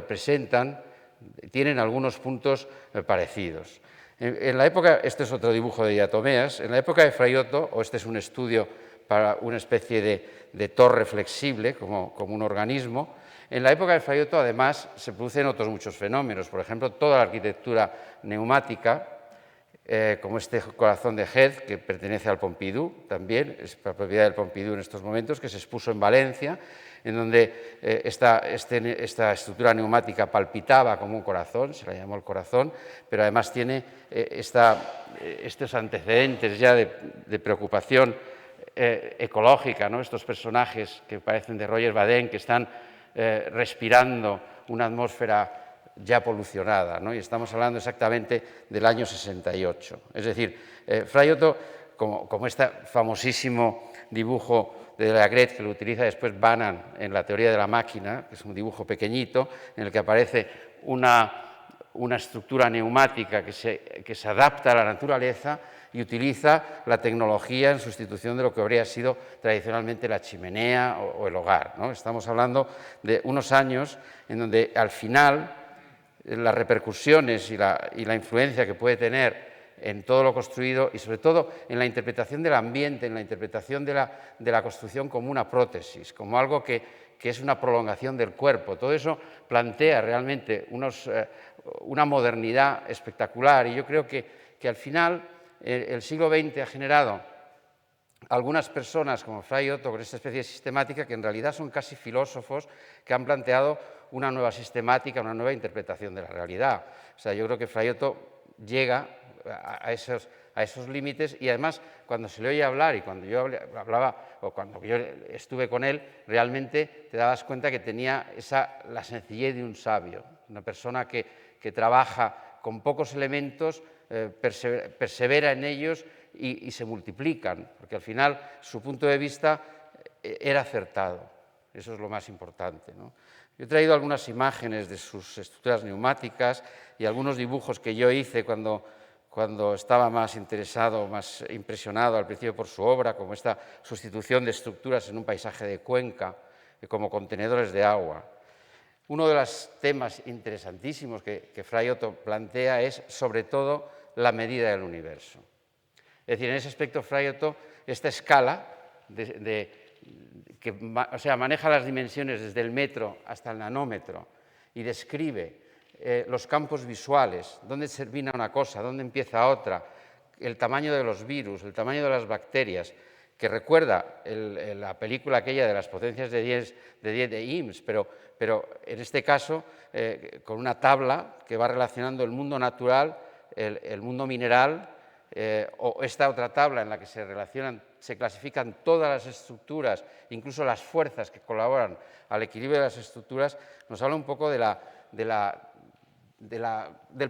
tienen algunos puntos parecidos. En la época, este es otro dibujo de diatomeas, en la época de Fray Otto, o este es un estudio para una especie de torre flexible, como un organismo. En la época de Fray Otto, además, se producen otros muchos fenómenos. Por ejemplo, toda la arquitectura neumática, como este corazón de Head, que pertenece al Pompidou, también es propiedad del Pompidou en estos momentos, que se expuso en Valencia, en donde esta estructura neumática palpitaba como un corazón, se la llamó el corazón, pero además tiene estos antecedentes ya de preocupación ecológica, ¿no? Estos personajes que parecen de Roger Bardin, que están respirando una atmósfera ya polucionada, ¿no? Y estamos hablando exactamente del año 68. Es decir, Fray Otto, como este famosísimo dibujo de Lagret, que lo utiliza después Bannon en la teoría de la máquina, que es un dibujo pequeñito, en el que aparece una estructura neumática que se adapta a la naturaleza y utiliza la tecnología en sustitución de lo que habría sido tradicionalmente la chimenea o el hogar, ¿no? Estamos hablando de unos años en donde al final las repercusiones y la influencia que puede tener en todo lo construido y sobre todo en la interpretación del ambiente, en la interpretación de la construcción como una prótesis, como algo que es una prolongación del cuerpo. Todo eso plantea realmente una modernidad espectacular y yo creo que al final el siglo XX ha generado algunas personas como Fray Otto con esta especie de sistemática que en realidad son casi filósofos que han planteado una nueva sistemática, una nueva interpretación de la realidad. O sea, yo creo que Fray Otto llega a esos límites y además cuando se le oye hablar y cuando yo hablaba o cuando yo estuve con él, realmente te dabas cuenta que tenía la sencillez de un sabio, una persona que trabaja con pocos elementos, persevera en ellos y se multiplican, porque al final su punto de vista era acertado, eso es lo más importante, ¿no? Yo he traído algunas imágenes de sus estructuras neumáticas y algunos dibujos que yo hice cuando estaba más interesado, más impresionado al principio por su obra, como esta sustitución de estructuras en un paisaje de Cuenca, como contenedores de agua. Uno de los temas interesantísimos que Fray Otto plantea es, sobre todo, la medida del universo. Es decir, en ese aspecto, Fray Otto, esta escala maneja las dimensiones desde el metro hasta el nanómetro y describe los campos visuales, dónde termina una cosa, dónde empieza otra, el tamaño de los virus, el tamaño de las bacterias, que recuerda la película aquella de las potencias de 10 de IMSS, pero en este caso con una tabla que va relacionando el mundo natural, el mundo mineral, o esta otra tabla en la que se clasifican todas las estructuras, incluso las fuerzas que colaboran al equilibrio de las estructuras, nos habla un poco del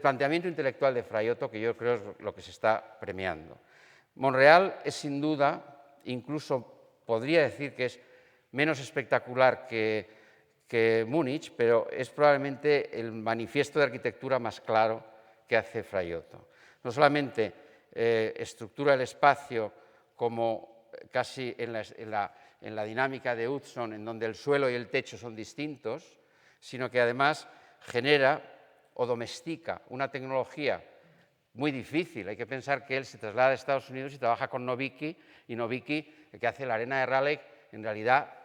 planteamiento intelectual de Fray Otto, que yo creo es lo que se está premiando. Montreal es sin duda, incluso podría decir que es menos espectacular que Múnich, pero es probablemente el manifiesto de arquitectura más claro que hace Fray Otto. No solamente estructura el espacio como casi en la dinámica de Hudson, en donde el suelo y el techo son distintos, sino que además genera o domestica una tecnología muy difícil. Hay que pensar que él se traslada a Estados Unidos y trabaja con Nowicki, y Nowicki, que hace la arena de Raleigh, en realidad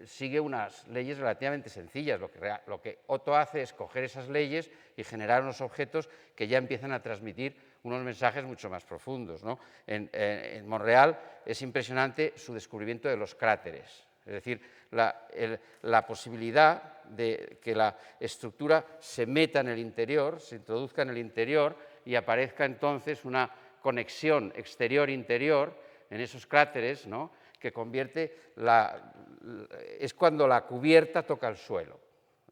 sigue unas leyes relativamente sencillas. Lo que Otto hace es coger esas leyes y generar unos objetos que ya empiezan a transmitir unos mensajes mucho más profundos, ¿no? En Montreal es impresionante su descubrimiento de los cráteres, es decir, la posibilidad de que la estructura se meta en el interior, se introduzca en el interior y aparezca entonces una conexión exterior-interior en esos cráteres, ¿no? Que convierte es cuando la cubierta toca el suelo.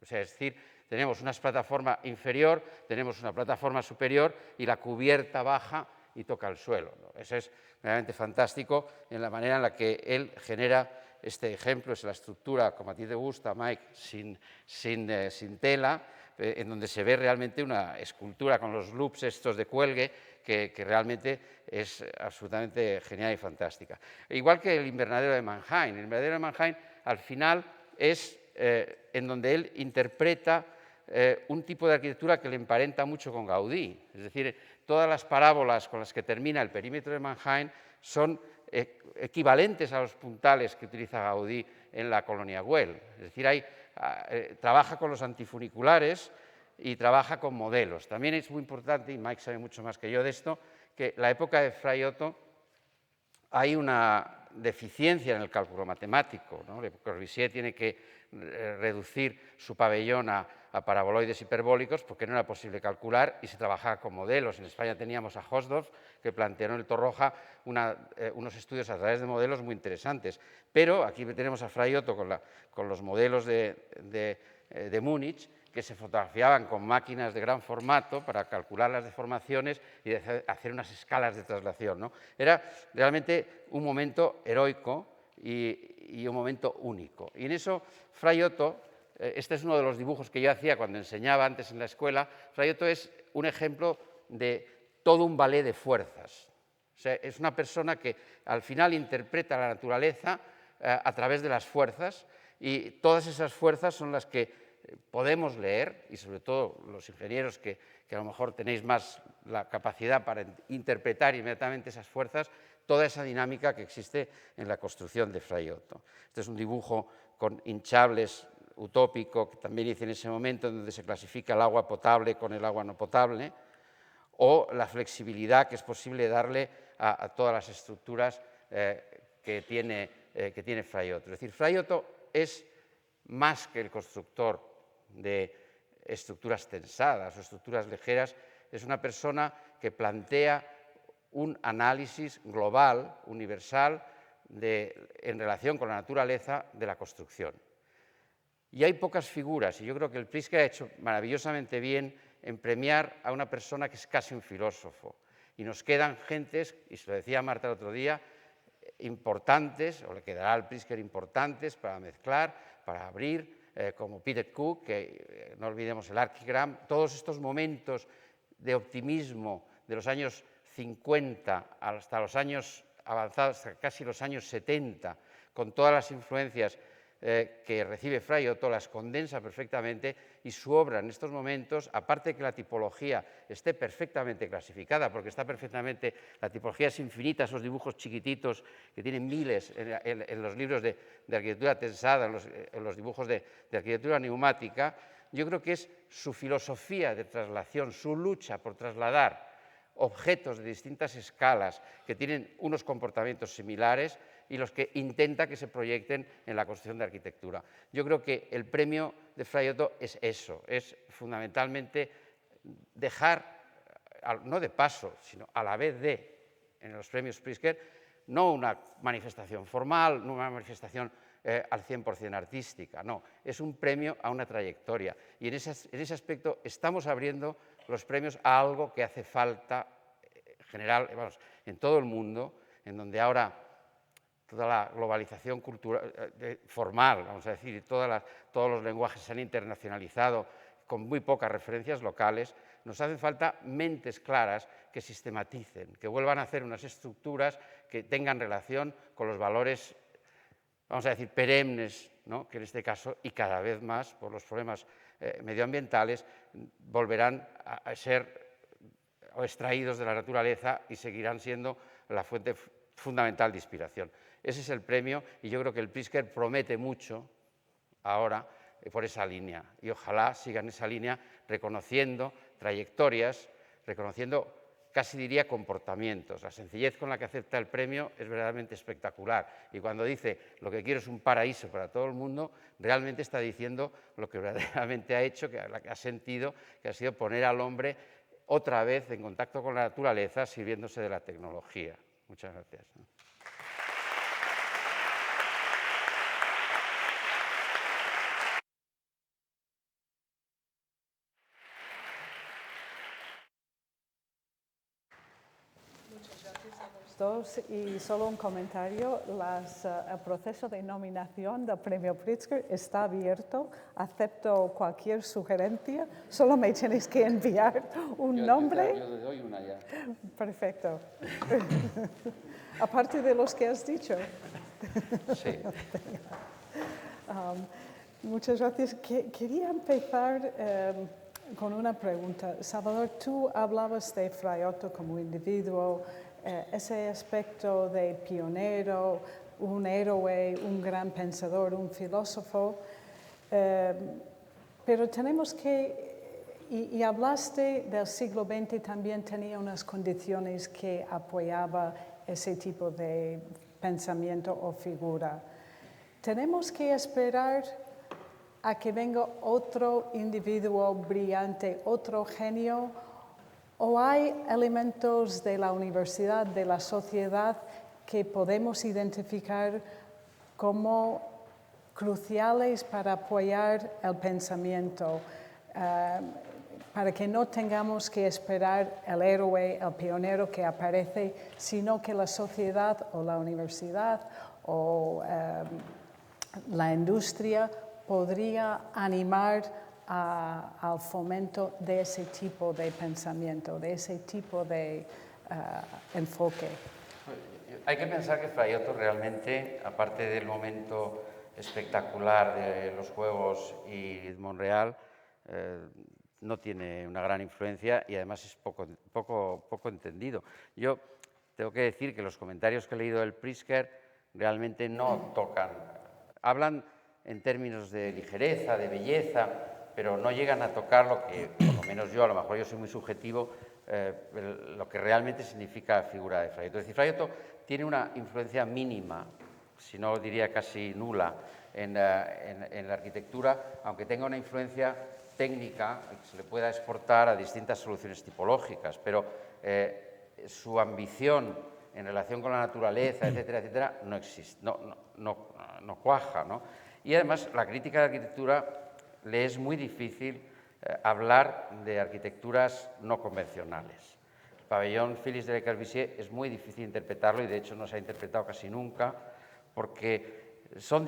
O sea, es decir, tenemos una plataforma inferior, tenemos una plataforma superior y la cubierta baja y toca el suelo, ¿no? Eso es realmente fantástico en la manera en la que él genera este ejemplo, es la estructura, como a ti te gusta, Mike, sin tela, en donde se ve realmente una escultura con los loops estos de cuelgue que realmente es absolutamente genial y fantástica. Igual que el invernadero de Mannheim. El invernadero de Mannheim al final es en donde él interpreta un tipo de arquitectura que le emparenta mucho con Gaudí. Es decir, todas las parábolas con las que termina el perímetro de Mannheim son equivalentes a los puntales que utiliza Gaudí en la colonia Güell. Es decir, trabaja con los antifuniculares y trabaja con modelos. También es muy importante, y Mike sabe mucho más que yo de esto, que la época de Fray Otto hay una deficiencia en el cálculo matemático, ¿no? Le Corbusier tiene que reducir su pabellón a paraboloides hiperbólicos porque no era posible calcular y se trabajaba con modelos. En España teníamos a Hausdorff, que planteó en el Torroja unos estudios a través de modelos muy interesantes. Pero aquí tenemos a Fray Otto con los modelos de Múnich, que se fotografiaban con máquinas de gran formato para calcular las deformaciones y hacer unas escalas de traslación, ¿no? Era realmente un momento heroico y un momento único. Y en eso Fray Otto, este es uno de los dibujos que yo hacía cuando enseñaba antes en la escuela, Fray Otto es un ejemplo de todo un ballet de fuerzas. O sea, es una persona que al final interpreta la naturaleza a través de las fuerzas y todas esas fuerzas son las que podemos leer, y sobre todo los ingenieros que a lo mejor tenéis más la capacidad para interpretar inmediatamente esas fuerzas, toda esa dinámica que existe en la construcción de Fray Otto. Este es un dibujo con hinchables utópico que también hice en ese momento, en donde se clasifica el agua potable con el agua no potable, o la flexibilidad que es posible darle a todas las estructuras que tiene Fray Otto. Es decir, Fray Otto es más que el constructor de estructuras tensadas o estructuras ligeras, es una persona que plantea un análisis global, universal, en relación con la naturaleza de la construcción. Y hay pocas figuras, y yo creo que el Pritzker ha hecho maravillosamente bien en premiar a una persona que es casi un filósofo. Y nos quedan gentes, y se lo decía Marta el otro día, importantes, o le quedará al Pritzker importantes para mezclar, para abrir, como Peter Cook, que no olvidemos el Archigram, todos estos momentos de optimismo de los años 50 hasta los años avanzados, hasta casi los años 70, con todas las influencias que recibe Fray Otto, las condensa perfectamente y su obra en estos momentos, aparte de que la tipología esté perfectamente clasificada, porque está perfectamente, la tipología es infinita, esos dibujos chiquititos que tienen miles en los libros de arquitectura tensada, en los dibujos de arquitectura neumática, yo creo que es su filosofía de traslación, su lucha por trasladar objetos de distintas escalas que tienen unos comportamientos similares y los que intenta que se proyecten en la construcción de arquitectura. Yo creo que el premio de Fray Otto es eso, es fundamentalmente dejar, no de paso, sino a la vez en los premios Pritzker, no una manifestación formal, no una manifestación al 100% artística, no, es un premio a una trayectoria. Y en ese aspecto estamos abriendo los premios a algo que hace falta general, vamos, en todo el mundo, en donde ahora toda la globalización cultural, formal, vamos a decir, y todos los lenguajes se han internacionalizado con muy pocas referencias locales, nos hacen falta mentes claras que sistematicen, que vuelvan a hacer unas estructuras que tengan relación con los valores, vamos a decir, perennes, ¿no? Que en este caso, y cada vez más, por los problemas medioambientales, volverán a ser o extraídos de la naturaleza y seguirán siendo la fuente fundamental de inspiración. Ese es el premio y yo creo que el Pritzker promete mucho ahora por esa línea y ojalá sigan esa línea reconociendo trayectorias, reconociendo casi diría comportamientos. La sencillez con la que acepta el premio es verdaderamente espectacular y cuando dice lo que quiero es un paraíso para todo el mundo, realmente está diciendo lo que verdaderamente ha hecho, que ha sentido, que ha sido poner al hombre otra vez en contacto con la naturaleza sirviéndose de la tecnología. Muchas gracias. Dos, y solo un comentario, el proceso de nominación del premio Pritzker está abierto, acepto cualquier sugerencia, solo me tienes que enviar un nombre. Yo te doy una ya. Perfecto. Aparte de los que has dicho. Sí. Muchas gracias. Quería empezar con una pregunta. Salvador, tú hablabas de Fray Otto como individuo, ese aspecto de pionero, un héroe, un gran pensador, un filósofo, pero tenemos que, y hablaste del siglo XX, también tenía unas condiciones que apoyaba ese tipo de pensamiento o figura. Tenemos que esperar a que venga otro individuo brillante, otro genio, ¿o hay elementos de la universidad, de la sociedad, que podemos identificar como cruciales para apoyar el pensamiento, para que no tengamos que esperar el héroe, el pionero que aparece, sino que la sociedad o la universidad o la industria podría animar al fomento de ese tipo de pensamiento, de ese tipo de enfoque? Hay que pensar que Fray Otto realmente, aparte del momento espectacular de los Juegos y Montreal no tiene una gran influencia y además es poco entendido. Yo tengo que decir que los comentarios que he leído del Pritzker realmente no tocan, hablan en términos de ligereza, de belleza, pero no llegan a tocar lo que, por lo menos yo, a lo mejor yo soy muy subjetivo, lo que realmente significa la figura de Fraiotto. Es decir, Fraiotto tiene una influencia mínima, si no diría casi nula, en la arquitectura, aunque tenga una influencia técnica que se le pueda exportar a distintas soluciones tipológicas, pero su ambición en relación con la naturaleza, etcétera, etcétera, no existe, no cuaja, ¿no? Y además la crítica de arquitectura le es muy difícil hablar de arquitecturas no convencionales. El pabellón Félix de Le Corbusier es muy difícil interpretarlo y de hecho no se ha interpretado casi nunca porque son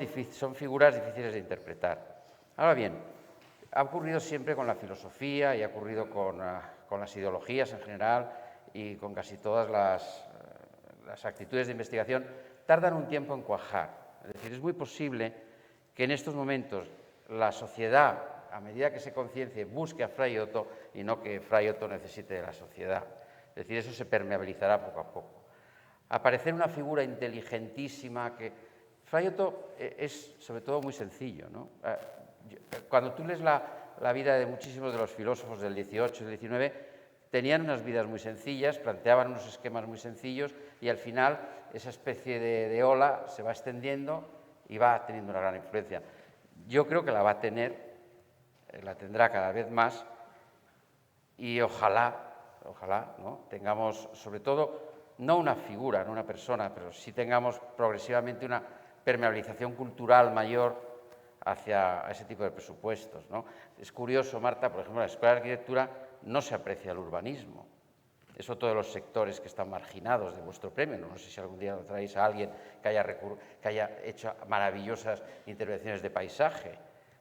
figuras difíciles de interpretar. Ahora bien, ha ocurrido siempre con la filosofía y ha ocurrido con las ideologías en general y con casi todas las actitudes de investigación, tardan un tiempo en cuajar. Es decir, es muy posible que en estos momentos la sociedad, a medida que se conciencie, busque a Fraiotto y no que Fraiotto necesite de la sociedad. Es decir, eso se permeabilizará poco a poco. Aparecer una figura inteligentísima que... Fraiotto es sobre todo muy sencillo, ¿no? Cuando tú lees la vida de muchísimos de los filósofos del 18 y del 19, tenían unas vidas muy sencillas, planteaban unos esquemas muy sencillos y al final esa especie de ola se va extendiendo y va teniendo una gran influencia. Yo creo que la va a tener, la tendrá cada vez más y ojalá, ¿no? Tengamos sobre todo, no una figura, no una persona, pero sí tengamos progresivamente una permeabilización cultural mayor hacia ese tipo de presupuestos, ¿no? Es curioso, Marta, por ejemplo, en la Escuela de Arquitectura no se aprecia el urbanismo. Es otro de los sectores que están marginados de vuestro premio. No sé si algún día lo traéis a alguien que haya hecho maravillosas intervenciones de paisaje,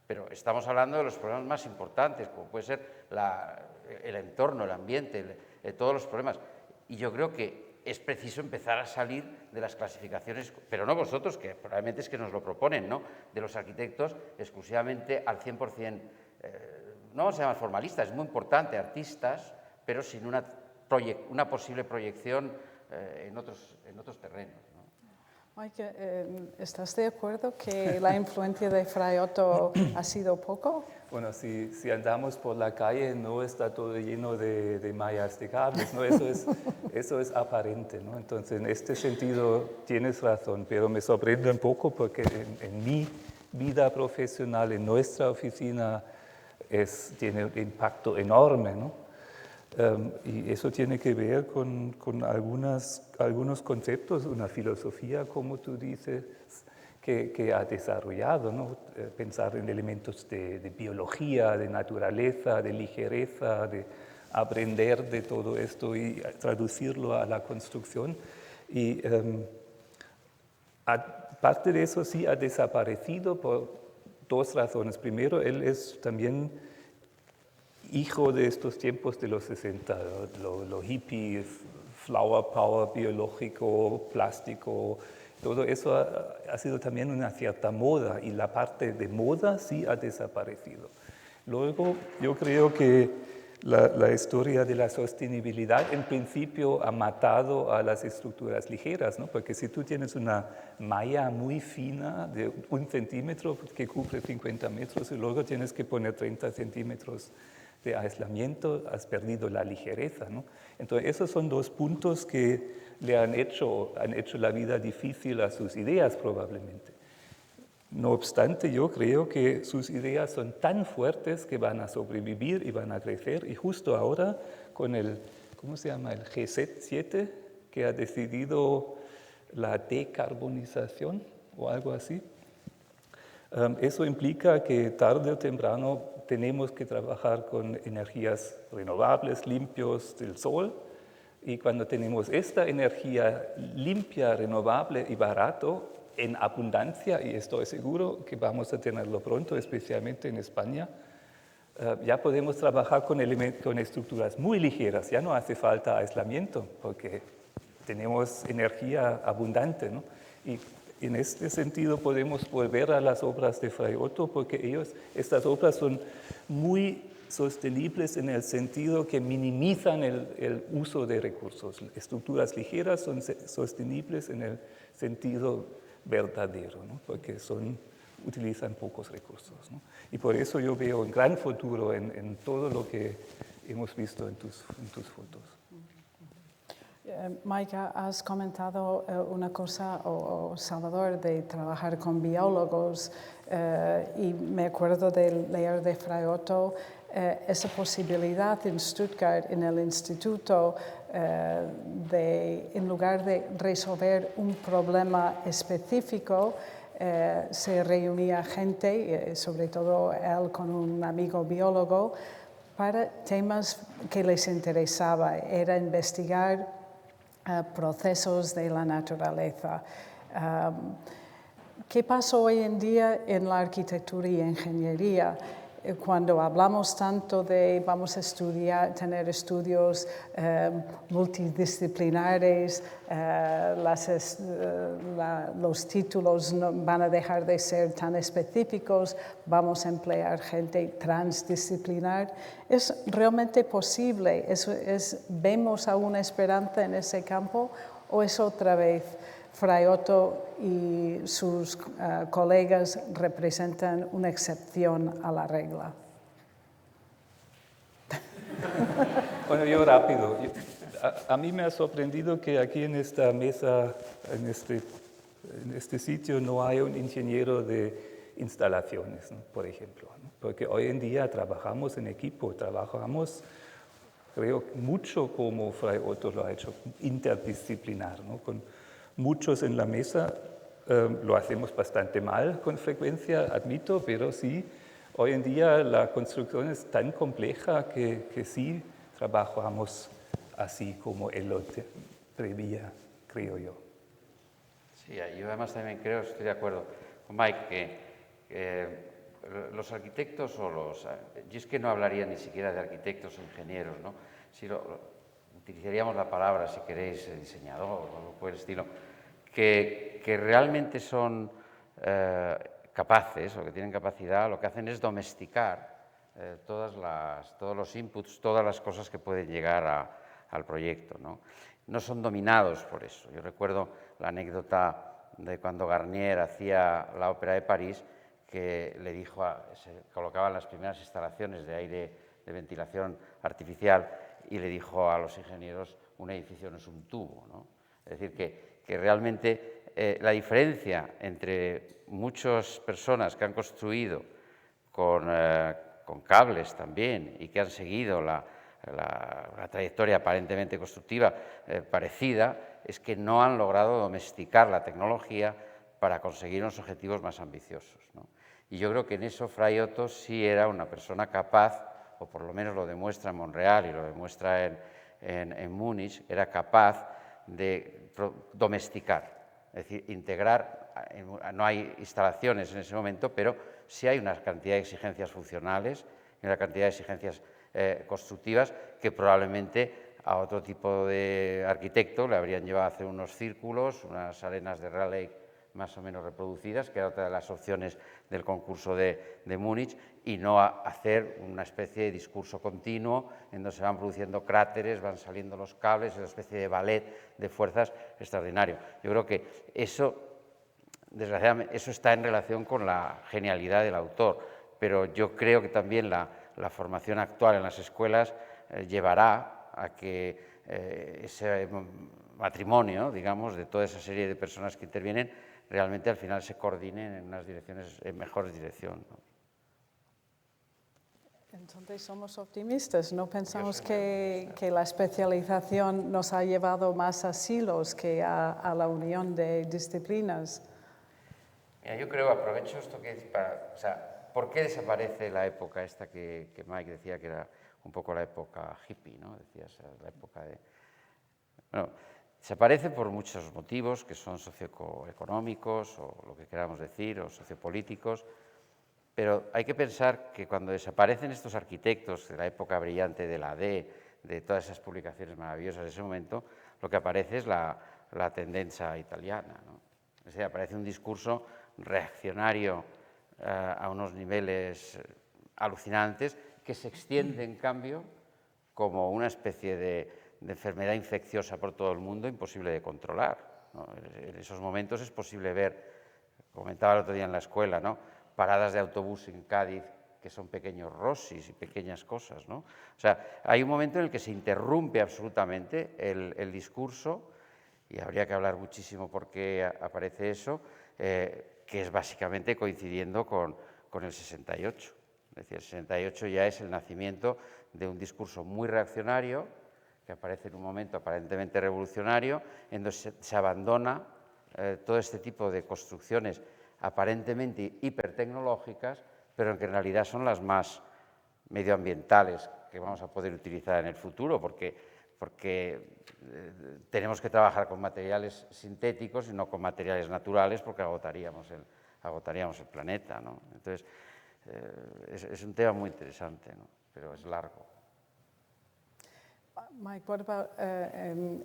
pero estamos hablando de los problemas más importantes, como puede ser el entorno, el ambiente, todos los problemas. Y yo creo que es preciso empezar a salir de las clasificaciones, pero no vosotros, que probablemente es que nos lo proponen, ¿no? De los arquitectos exclusivamente al 100%, no vamos a llamar formalistas, es muy importante, artistas, pero sin una posible proyección en otros terrenos, ¿no? Mike, ¿estás de acuerdo que la influencia de Fraiotto ha sido poco? Bueno, si andamos por la calle no está todo lleno de mallas de cables, ¿no? Eso es aparente, ¿no? Entonces, en este sentido tienes razón, pero me sorprende un poco porque en mi vida profesional, en nuestra oficina, tiene un impacto enorme, ¿no? Y eso tiene que ver con algunos conceptos, una filosofía, como tú dices, que ha desarrollado, ¿no? Pensar en elementos de biología, de naturaleza, de ligereza, de aprender de todo esto y traducirlo a la construcción. Y aparte de eso, sí ha desaparecido por dos razones. Primero, él es también hijo de estos tiempos de los 60, los hippies, flower power biológico, plástico, todo eso ha sido también una cierta moda y la parte de moda sí ha desaparecido. Luego, yo creo que la historia de la sostenibilidad en principio ha matado a las estructuras ligeras, ¿no? Porque si tú tienes una malla muy fina de 1 centímetro que cubre 50 metros y luego tienes que poner 30 centímetros de aislamiento, has perdido la ligereza, ¿no? Entonces, esos son dos puntos que le han hecho la vida difícil a sus ideas probablemente. No obstante, yo creo que sus ideas son tan fuertes que van a sobrevivir y van a crecer. Y justo ahora, con el, ¿cómo se llama? El G7, que ha decidido la decarbonización o algo así. Eso implica que tarde o temprano tenemos que trabajar con energías renovables, limpios del sol. Y cuando tenemos esta energía limpia, renovable y barato, en abundancia, y estoy seguro que vamos a tenerlo pronto, especialmente en España, ya podemos trabajar con estructuras muy ligeras, ya no hace falta aislamiento, porque tenemos energía abundante, ¿no? Y en este sentido podemos volver a las obras de Fray Otto porque estas obras son muy sostenibles en el sentido que minimizan el uso de recursos. Estructuras ligeras son sostenibles en el sentido verdadero, ¿no? Porque utilizan pocos recursos, ¿no? Y por eso yo veo un gran futuro en todo lo que hemos visto en tus fotos. Mike, has comentado una cosa, o Salvador, de trabajar con biólogos, y me acuerdo de leer de Fray Otto esa posibilidad en Stuttgart, en el instituto, en lugar de resolver un problema específico, se reunía gente, sobre todo él con un amigo biólogo, para temas que les interesaba. Era investigar procesos de la naturaleza. ¿Qué pasa hoy en día en la arquitectura y ingeniería? Cuando hablamos tanto de vamos a estudiar, tener estudios multidisciplinares, los títulos no van a dejar de ser tan específicos, vamos a emplear gente transdisciplinar. ¿Es realmente posible? ¿Vemos alguna esperanza en ese campo o es otra vez Fray Otto y sus colegas representan una excepción a la regla? Bueno, yo rápido. A mí me ha sorprendido que aquí en esta mesa, en este sitio, no hay un ingeniero de instalaciones, ¿no? Por ejemplo, ¿no? Porque hoy en día trabajamos en equipo, trabajamos, creo, mucho como Fray Otto lo ha hecho, interdisciplinar, ¿no? Con muchos en la mesa, lo hacemos bastante mal con frecuencia, admito, pero sí, hoy en día la construcción es tan compleja que sí trabajamos así como él lo prevía, creo yo. Sí, yo además también creo, estoy de acuerdo con Mike, que los arquitectos yo es que no hablaría ni siquiera de arquitectos o ingenieros, ¿no? Si utilizaríamos la palabra, si queréis, diseñador o algo por el estilo, que realmente son capaces o que tienen capacidad, lo que hacen es domesticar todos los inputs, todas las cosas que pueden llegar al proyecto, ¿no? No son dominados por eso. Yo recuerdo la anécdota de cuando Garnier hacía la Ópera de París, que le dijo, se colocaban las primeras instalaciones de aire, de ventilación artificial, y le dijo a los ingenieros, un edificio no es un tubo, ¿no? Es decir, que realmente la diferencia entre muchas personas que han construido con cables también y que han seguido la trayectoria aparentemente constructiva parecida, es que no han logrado domesticar la tecnología para conseguir unos objetivos más ambiciosos, ¿no? Y yo creo que en eso Fray Otto sí era una persona capaz, o por lo menos lo demuestra en Montreal y lo demuestra en Múnich, era capaz de domesticar, es decir, integrar. No hay instalaciones en ese momento, pero sí hay una cantidad de exigencias funcionales y una cantidad de exigencias constructivas que probablemente a otro tipo de arquitecto le habrían llevado a hacer unos círculos, unas arenas de Raleigh más o menos reproducidas, que era otra de las opciones del concurso de Múnich, y no a hacer una especie de discurso continuo en donde se van produciendo cráteres, van saliendo los cables, es una especie de ballet de fuerzas extraordinario. Yo creo que eso, desgraciadamente, eso está en relación con la genialidad del autor, pero yo creo que también la formación actual en las escuelas llevará a que ese matrimonio, digamos, de toda esa serie de personas que intervienen, realmente al final se coordinen en unas direcciones, en mejor dirección, ¿no? Entonces somos optimistas, no pensamos que la especialización nos ha llevado más a silos que a la unión de disciplinas. Mira, yo creo, aprovecho esto que para, o sea, ¿por qué desaparece la época esta que Mike decía que era un poco la época hippie, ¿no? Decías, la época de... Bueno, desaparece por muchos motivos que son socioeconómicos o lo que queramos decir, o sociopolíticos, pero hay que pensar que cuando desaparecen estos arquitectos de la época brillante de la de todas esas publicaciones maravillosas de ese momento, lo que aparece es la tendencia italiana, ¿no? Es Es decir, aparece un discurso reaccionario a unos niveles alucinantes que se extiende, en cambio, como una especie de enfermedad infecciosa por todo el mundo imposible de controlar, ¿no? En esos momentos es posible ver, comentaba el otro día en la escuela, ¿no?, paradas de autobús en Cádiz que son pequeños rosis y pequeñas cosas, ¿no? O sea, hay un momento en el que se interrumpe absolutamente el discurso, y habría que hablar muchísimo por qué aparece eso, que es básicamente coincidiendo con el 68. Es decir, el 68 ya es el nacimiento de un discurso muy reaccionario, que aparece en un momento aparentemente revolucionario, en donde se abandona todo este tipo de construcciones aparentemente hipertecnológicas, pero que en realidad son las más medioambientales que vamos a poder utilizar en el futuro, porque tenemos que trabajar con materiales sintéticos y no con materiales naturales, porque agotaríamos el planeta, ¿no? Entonces, es un tema muy interesante, ¿no?, pero es largo. Mike, what about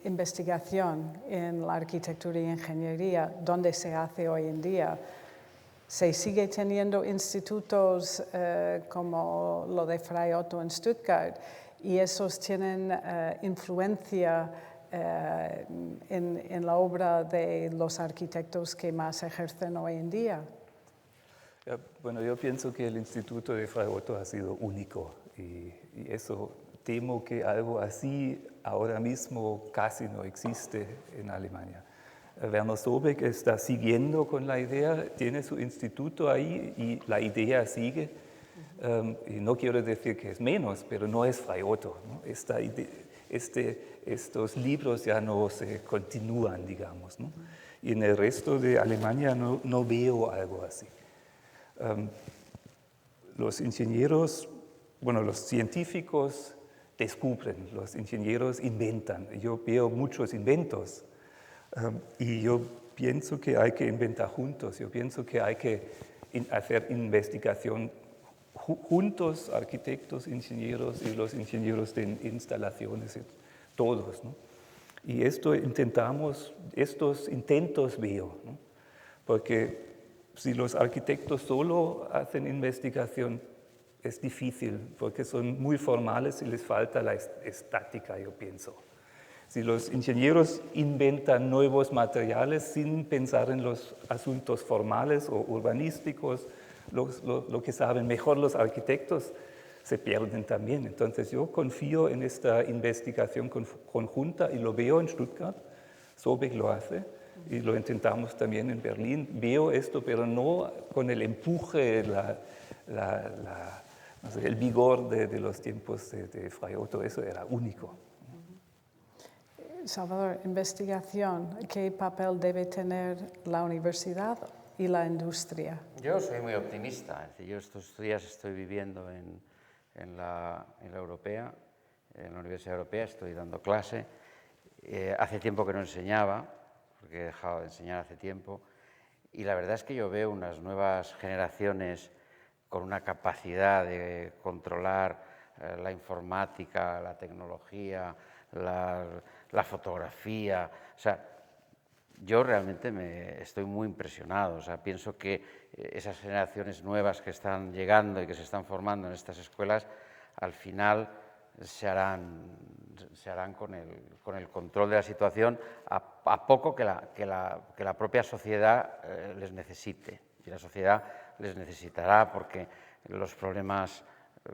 investigación en la arquitectura y ingeniería? ¿Dónde se hace hoy en día? ¿Se sigue teniendo institutos como lo de Frei Otto en Stuttgart y esos tienen influencia en la obra de los arquitectos que más ejercen hoy en día? Bueno, yo pienso que el Instituto de Frei Otto ha sido único y eso temo que algo así ahora mismo casi no existe en Alemania. Werner Sobeck está siguiendo con la idea, tiene su instituto ahí y la idea sigue. Y no quiero decir que es menos, pero no es Frei Otto, ¿no? Estos libros ya no se continúan, digamos, ¿no? Y en el resto de Alemania no veo algo así. Los ingenieros, bueno, los científicos descubren, los ingenieros inventan. Yo veo muchos inventos. Y yo pienso que hay que inventar juntos, yo pienso que hay que hacer investigación juntos, arquitectos, ingenieros y los ingenieros de instalaciones, todos, ¿no? Y estos intentos veo, ¿no? Porque si los arquitectos solo hacen investigación es difícil, porque son muy formales y les falta la estática, yo pienso. Si los ingenieros inventan nuevos materiales sin pensar en los asuntos formales o urbanísticos, lo que saben mejor los arquitectos, se pierden también. Entonces yo confío en esta investigación conjunta y lo veo en Stuttgart, Sobeck lo hace y lo intentamos también en Berlín. Veo esto, pero no con el empuje, no sé, el vigor de los tiempos de Frei Otto, eso era único. Salvador, investigación, ¿qué papel debe tener la universidad y la industria? Yo soy muy optimista. Es decir, yo estos días estoy viviendo en la Europea, en la Universidad Europea, estoy dando clase. Hace tiempo que no enseñaba, porque he dejado de enseñar hace tiempo, y la verdad es que yo veo unas nuevas generaciones con una capacidad de controlar la informática, la tecnología, la fotografía. O sea, yo realmente estoy muy impresionado. O sea, pienso que esas generaciones nuevas que están llegando y que se están formando en estas escuelas, al final se harán con el control de la situación a poco que la propia sociedad les necesite. Y la sociedad les necesitará porque los problemas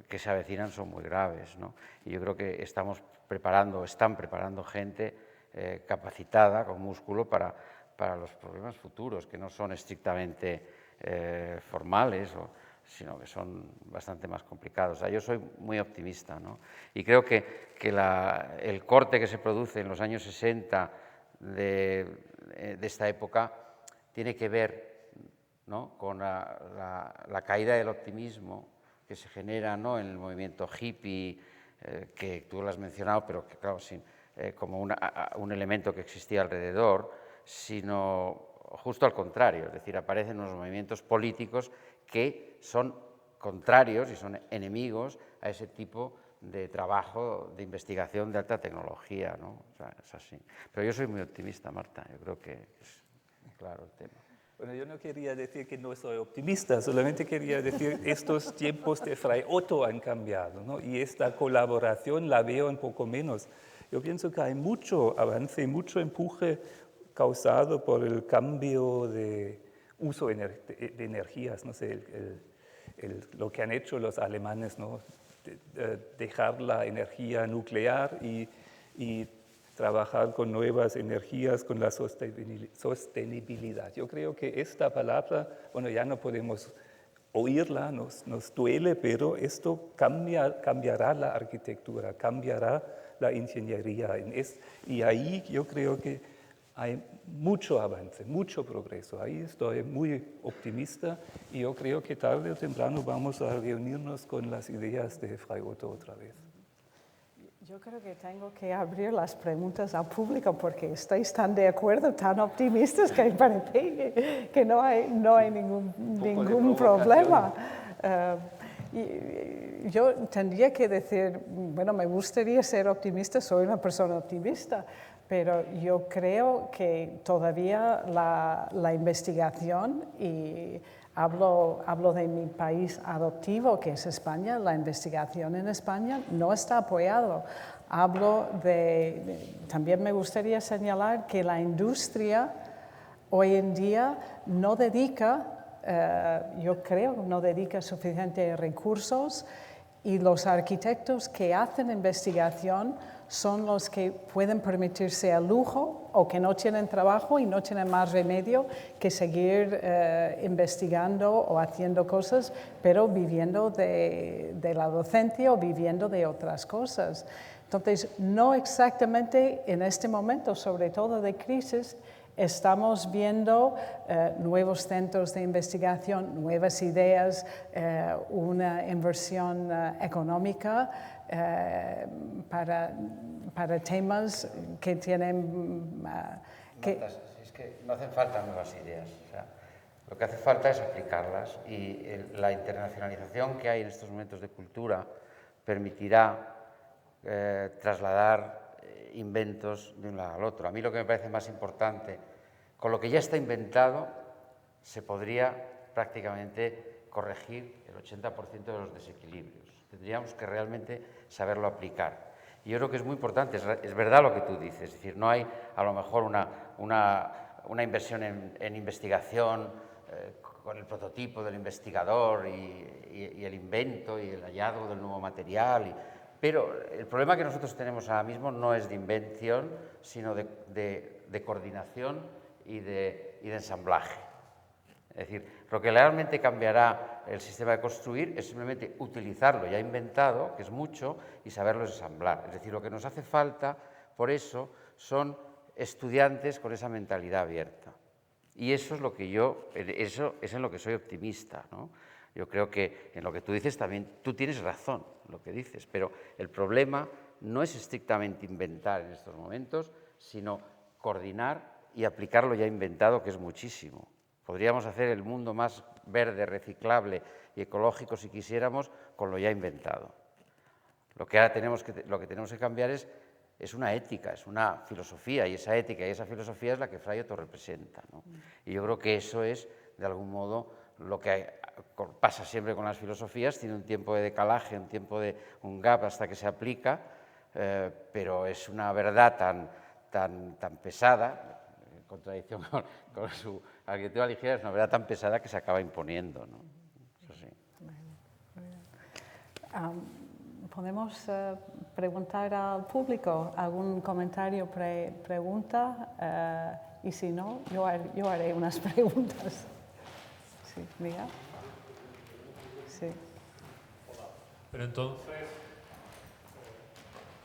que se avecinan son muy graves, ¿no? Y yo creo que están preparando gente capacitada, con músculo, para los problemas futuros, que no son estrictamente formales, sino que son bastante más complicados. O sea, yo soy muy optimista, ¿no? Y creo que el corte que se produce en los años 60 de esta época tiene que ver, ¿no?, con la caída del optimismo que se genera, ¿no?, en el movimiento hippie, que tú lo has mencionado, pero que claro, como un elemento que existía alrededor, sino justo al contrario, es decir, aparecen unos movimientos políticos que son contrarios y son enemigos a ese tipo de trabajo de investigación de alta tecnología, ¿no? O sea, es así. Pero yo soy muy optimista, Marta, yo creo que claro el tema. Bueno, yo no quería decir que no soy optimista, solamente quería decir que estos tiempos de Fray Otto han cambiado, ¿no? Y esta colaboración la veo un poco menos. Yo pienso que hay mucho avance, mucho empuje causado por el cambio de uso de energías, no sé, lo que han hecho los alemanes, ¿no? Dejar la energía nuclear y trabajar con nuevas energías, con la sostenibilidad. Yo creo que esta palabra, bueno, ya no podemos oírla, nos duele, pero esto cambiará la arquitectura, cambiará la ingeniería. Y ahí yo creo que hay mucho avance, mucho progreso. Ahí estoy muy optimista y yo creo que tarde o temprano vamos a reunirnos con las ideas de Fray Otto otra vez. Yo creo que tengo que abrir las preguntas al público porque estáis tan de acuerdo, tan optimistas que parece que no hay ningún problema. Yo tendría que decir, bueno, me gustaría ser optimista, soy una persona optimista, pero yo creo que todavía la investigación, y hablo de mi país adoptivo, que es España, la investigación en España no está apoyado. También me gustaría señalar que la industria hoy en día no dedica, yo creo, no dedica suficientes recursos, y los arquitectos que hacen investigación son los que pueden permitirse el lujo o que no tienen trabajo y no tienen más remedio que seguir investigando o haciendo cosas, pero viviendo de la docencia o viviendo de otras cosas. Entonces, no exactamente en este momento, sobre todo de crisis, estamos viendo nuevos centros de investigación, nuevas ideas, una inversión económica para temas que tienen... Es que no hacen falta nuevas ideas. O sea, lo que hace falta es aplicarlas y la internacionalización que hay en estos momentos de cultura permitirá trasladar inventos de un lado al otro. A mí lo que me parece más importante, con lo que ya está inventado, se podría prácticamente corregir el 80% de los desequilibrios. Tendríamos que realmente saberlo aplicar. Y yo creo que es muy importante, es verdad lo que tú dices, es decir, no hay a lo mejor una inversión en investigación con el prototipo del investigador y el invento y el hallazgo del nuevo material. Pero el problema que nosotros tenemos ahora mismo no es de invención, sino de coordinación y de ensamblaje. Es decir, lo que realmente cambiará el sistema de construir es simplemente utilizar lo ya inventado, que es mucho, y saberlo ensamblar. Es decir, lo que nos hace falta, por eso, son estudiantes con esa mentalidad abierta. Y eso es eso es en lo que soy optimista, ¿no? Yo creo que en lo que tú dices también, tú tienes razón en lo que dices, pero el problema no es estrictamente inventar en estos momentos, sino coordinar y aplicar lo ya inventado, que es muchísimo. Podríamos hacer el mundo más verde, reciclable y ecológico si quisiéramos con lo ya inventado. Lo que ahora tenemos que cambiar es una ética, es una filosofía, y esa ética y esa filosofía es la que Fray Otto representa, ¿no? Y yo creo que eso es, de algún modo, lo que pasa siempre con las filosofías, tiene un tiempo de decalaje, un gap hasta que se aplica, pero es una verdad tan pesada, en contradicción con su arquitectura ligera, es una verdad tan pesada que se acaba imponiendo, ¿no? Eso sí. ¿Podemos preguntar al público algún comentario, pregunta? Y si no, yo haré unas preguntas. Sí, Miguel. Sí. Pero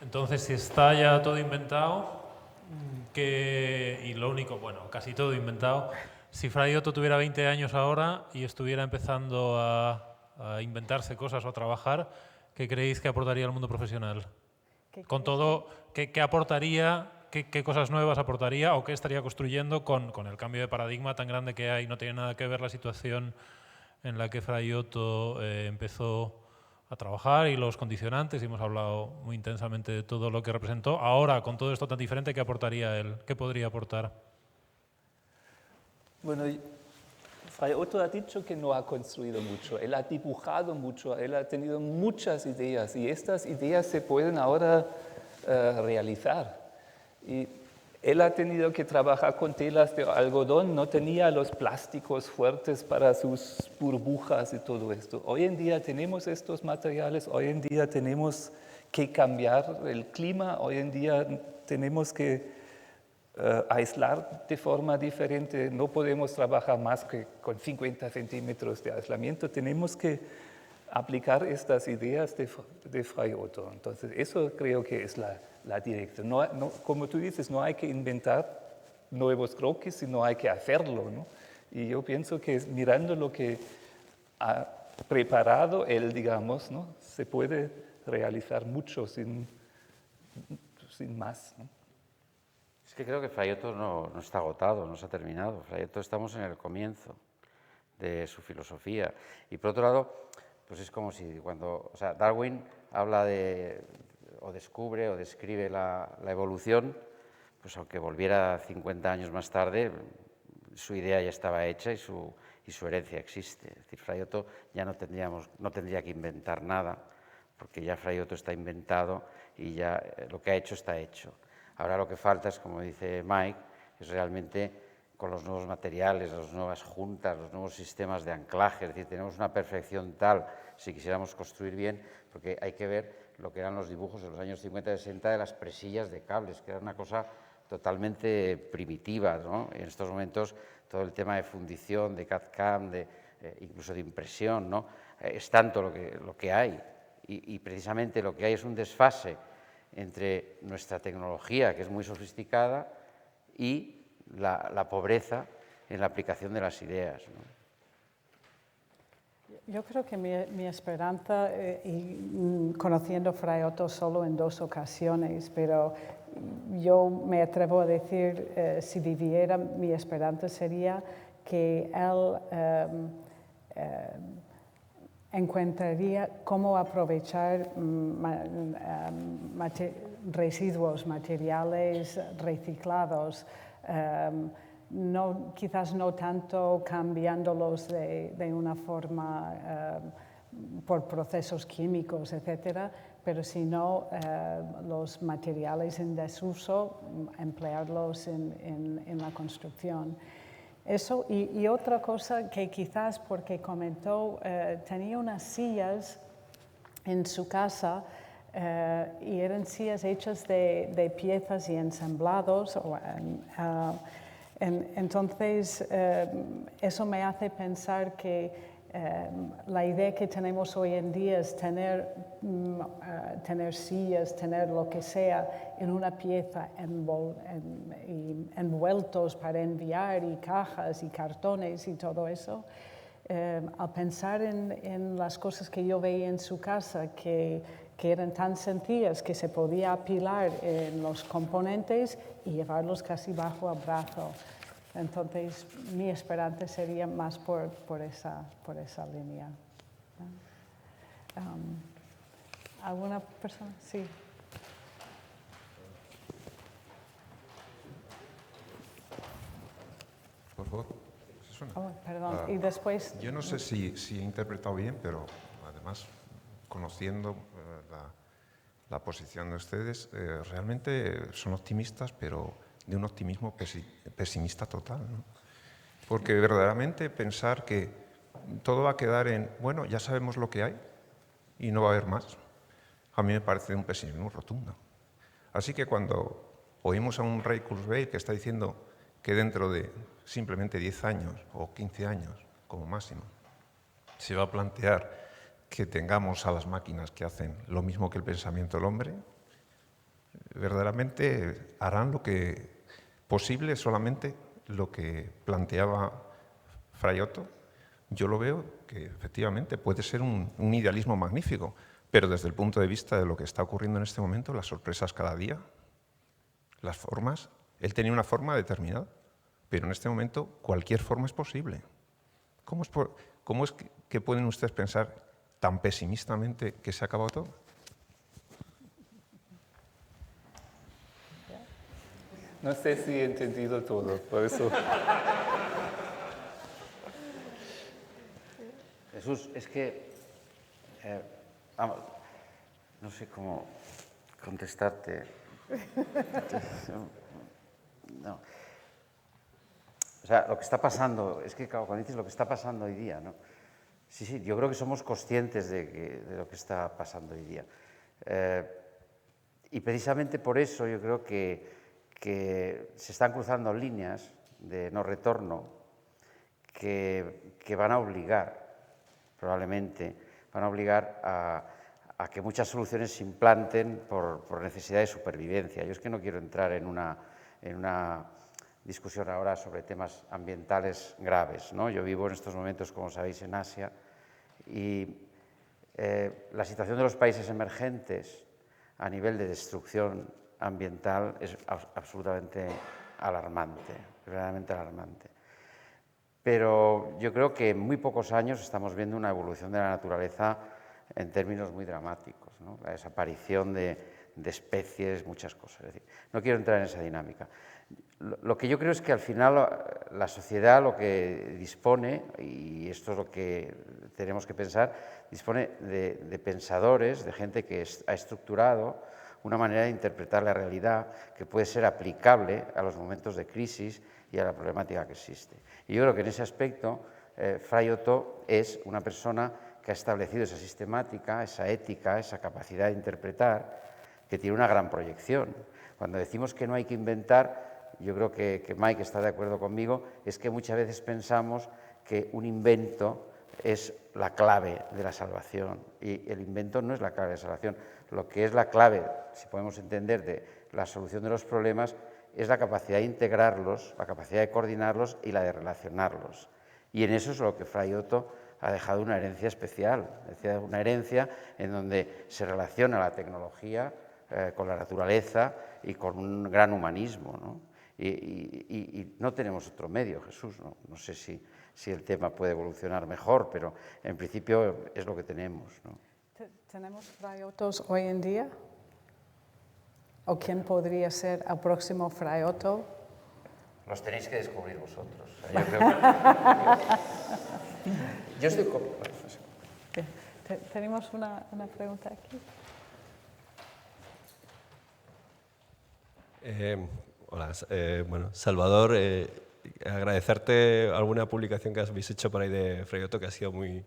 entonces si está ya todo inventado, y lo único, bueno, casi todo inventado, si Fray Otto tuviera 20 años ahora y estuviera empezando a inventarse cosas o a trabajar, ¿qué creéis que aportaría al mundo profesional? Con todo, ¿qué aportaría, qué cosas nuevas aportaría o qué estaría construyendo con el cambio de paradigma tan grande que hay? No tiene nada que ver la situación en la que Fray Otto empezó a trabajar y los condicionantes, y hemos hablado muy intensamente de todo lo que representó. Ahora, con todo esto tan diferente, ¿qué aportaría él? ¿Qué podría aportar? Bueno, Fray Otto ha dicho que no ha construido mucho, él ha dibujado mucho, él ha tenido muchas ideas y estas ideas se pueden ahora realizar. Y él ha tenido que trabajar con telas de algodón, no tenía los plásticos fuertes para sus burbujas y todo esto. Hoy en día tenemos estos materiales, hoy en día tenemos que cambiar el clima, hoy en día tenemos que aislar de forma diferente, no podemos trabajar más que con 50 centímetros de aislamiento, tenemos que aplicar estas ideas de Fray Otto. Entonces, eso creo que es la dirección. Como tú dices, no hay que inventar nuevos croquis, sino hay que hacerlo, ¿no? Y yo pienso que mirando lo que ha preparado él, digamos, ¿no? Se puede realizar mucho sin más, ¿no? Es que creo que Fray Otto no está agotado, no se ha terminado. Fray Otto estamos en el comienzo de su filosofía. Y por otro lado, pues es como si cuando Darwin habla o descubre o describe la evolución, pues aunque volviera 50 años más tarde, su idea ya estaba hecha y su herencia existe. Es decir, Fray Otto ya no tendría que inventar nada, porque ya Fray Otto está inventado y ya lo que ha hecho está hecho. Ahora lo que falta es, como dice Mike, es realmente con los nuevos materiales, las nuevas juntas, los nuevos sistemas de anclaje, es decir, tenemos una perfección tal, si quisiéramos construir bien, porque hay que ver lo que eran los dibujos de los años 50 y 60 de las presillas de cables, que era una cosa totalmente primitiva, ¿no? En estos momentos todo el tema de fundición, de CAD/CAM, incluso de impresión, ¿no? Es tanto lo que hay y precisamente lo que hay es un desfase entre nuestra tecnología, que es muy sofisticada, y la pobreza en la aplicación de las ideas, ¿no? Yo creo que mi esperanza, y conociendo Fray Otto solo en 2 ocasiones, pero yo me atrevo a decir, si viviera, mi esperanza sería que él encontraría cómo aprovechar residuos materiales reciclados, quizás no tanto cambiándolos de una forma por procesos químicos, etcétera, pero sino los materiales en desuso, emplearlos en la construcción. Eso, y otra cosa que quizás porque comentó, tenía unas sillas en su casa y eran sillas hechas de piezas y ensamblados. Entonces, eso me hace pensar que la idea que tenemos hoy en día es tener sillas, tener lo que sea en una pieza envueltos para enviar y cajas y cartones y todo eso. Al pensar en las cosas que yo veía en su casa que eran tan sencillas que se podía apilar en los componentes y llevarlos casi bajo el brazo. Entonces, mi esperanza sería más por esa línea. ¿Alguna persona? Sí. Por favor, ¿se suena? Oh, perdón. Y después... Yo no sé si he interpretado bien, pero además, conociendo la posición de ustedes, realmente son optimistas, pero de un optimismo pesimista total, ¿no? Porque verdaderamente pensar que todo va a quedar en, bueno, ya sabemos lo que hay y no va a haber más, a mí me parece un pesimismo rotundo. Así que cuando oímos a un Ray Kurzweil que está diciendo que dentro de simplemente 10 años o 15 años, como máximo, se va a plantear que tengamos a las máquinas que hacen lo mismo que el pensamiento del hombre, verdaderamente harán lo que posible solamente lo que planteaba Fray Otto. Yo lo veo que efectivamente puede ser un idealismo magnífico, pero desde el punto de vista de lo que está ocurriendo en este momento, las sorpresas cada día, las formas, él tenía una forma determinada, pero en este momento cualquier forma es posible. ¿Cómo es que pueden ustedes pensar tan pesimistamente que se ha acabado todo? No sé si he entendido todo, por eso. Jesús, es que vamos, no sé cómo contestarte. No. O sea, lo que está pasando, es que cuando dices lo que está pasando hoy día, ¿no? Sí, yo creo que somos conscientes de lo que está pasando hoy día. Y precisamente por eso yo creo que se están cruzando líneas de no retorno que van a obligar, probablemente, a que muchas soluciones se implanten por necesidad de supervivencia. Yo es que no quiero entrar en una discusión ahora sobre temas ambientales graves, ¿no? Yo vivo en estos momentos, como sabéis, en Asia y la situación de los países emergentes a nivel de destrucción ambiental es absolutamente alarmante, verdaderamente alarmante. Pero yo creo que en muy pocos años estamos viendo una evolución de la naturaleza en términos muy dramáticos, ¿no? La desaparición de especies, muchas cosas. Es decir, no quiero entrar en esa dinámica. Lo que yo creo es que al final la sociedad lo que dispone, y esto es lo que tenemos que pensar, dispone de pensadores, de gente que ha estructurado una manera de interpretar la realidad que puede ser aplicable a los momentos de crisis y a la problemática que existe. Y yo creo que en ese aspecto Fray Otto es una persona que ha establecido esa sistemática, esa ética, esa capacidad de interpretar, que tiene una gran proyección. Cuando decimos que no hay que inventar, yo creo que Mike está de acuerdo conmigo, es que muchas veces pensamos que un invento es la clave de la salvación, y el invento no es la clave de la salvación. Lo que es la clave, si podemos entender, de la solución de los problemas es la capacidad de integrarlos, la capacidad de coordinarlos y la de relacionarlos. Y en eso es lo que Fray Otto ha dejado una herencia especial, una herencia en donde se relaciona la tecnología con la naturaleza y con un gran humanismo, ¿no? Y no tenemos otro medio, Jesús, ¿no? No sé si el tema puede evolucionar mejor, pero en principio es lo que tenemos, ¿no? ¿Tenemos Fray Ottos hoy en día? ¿O quién podría ser el próximo Fray Otto? Los tenéis que descubrir vosotros. Yo creo yo estoy con... Tenemos una pregunta aquí. Hola, bueno, Salvador, agradecerte alguna publicación que habéis hecho por ahí de Fray Otto, que ha sido muy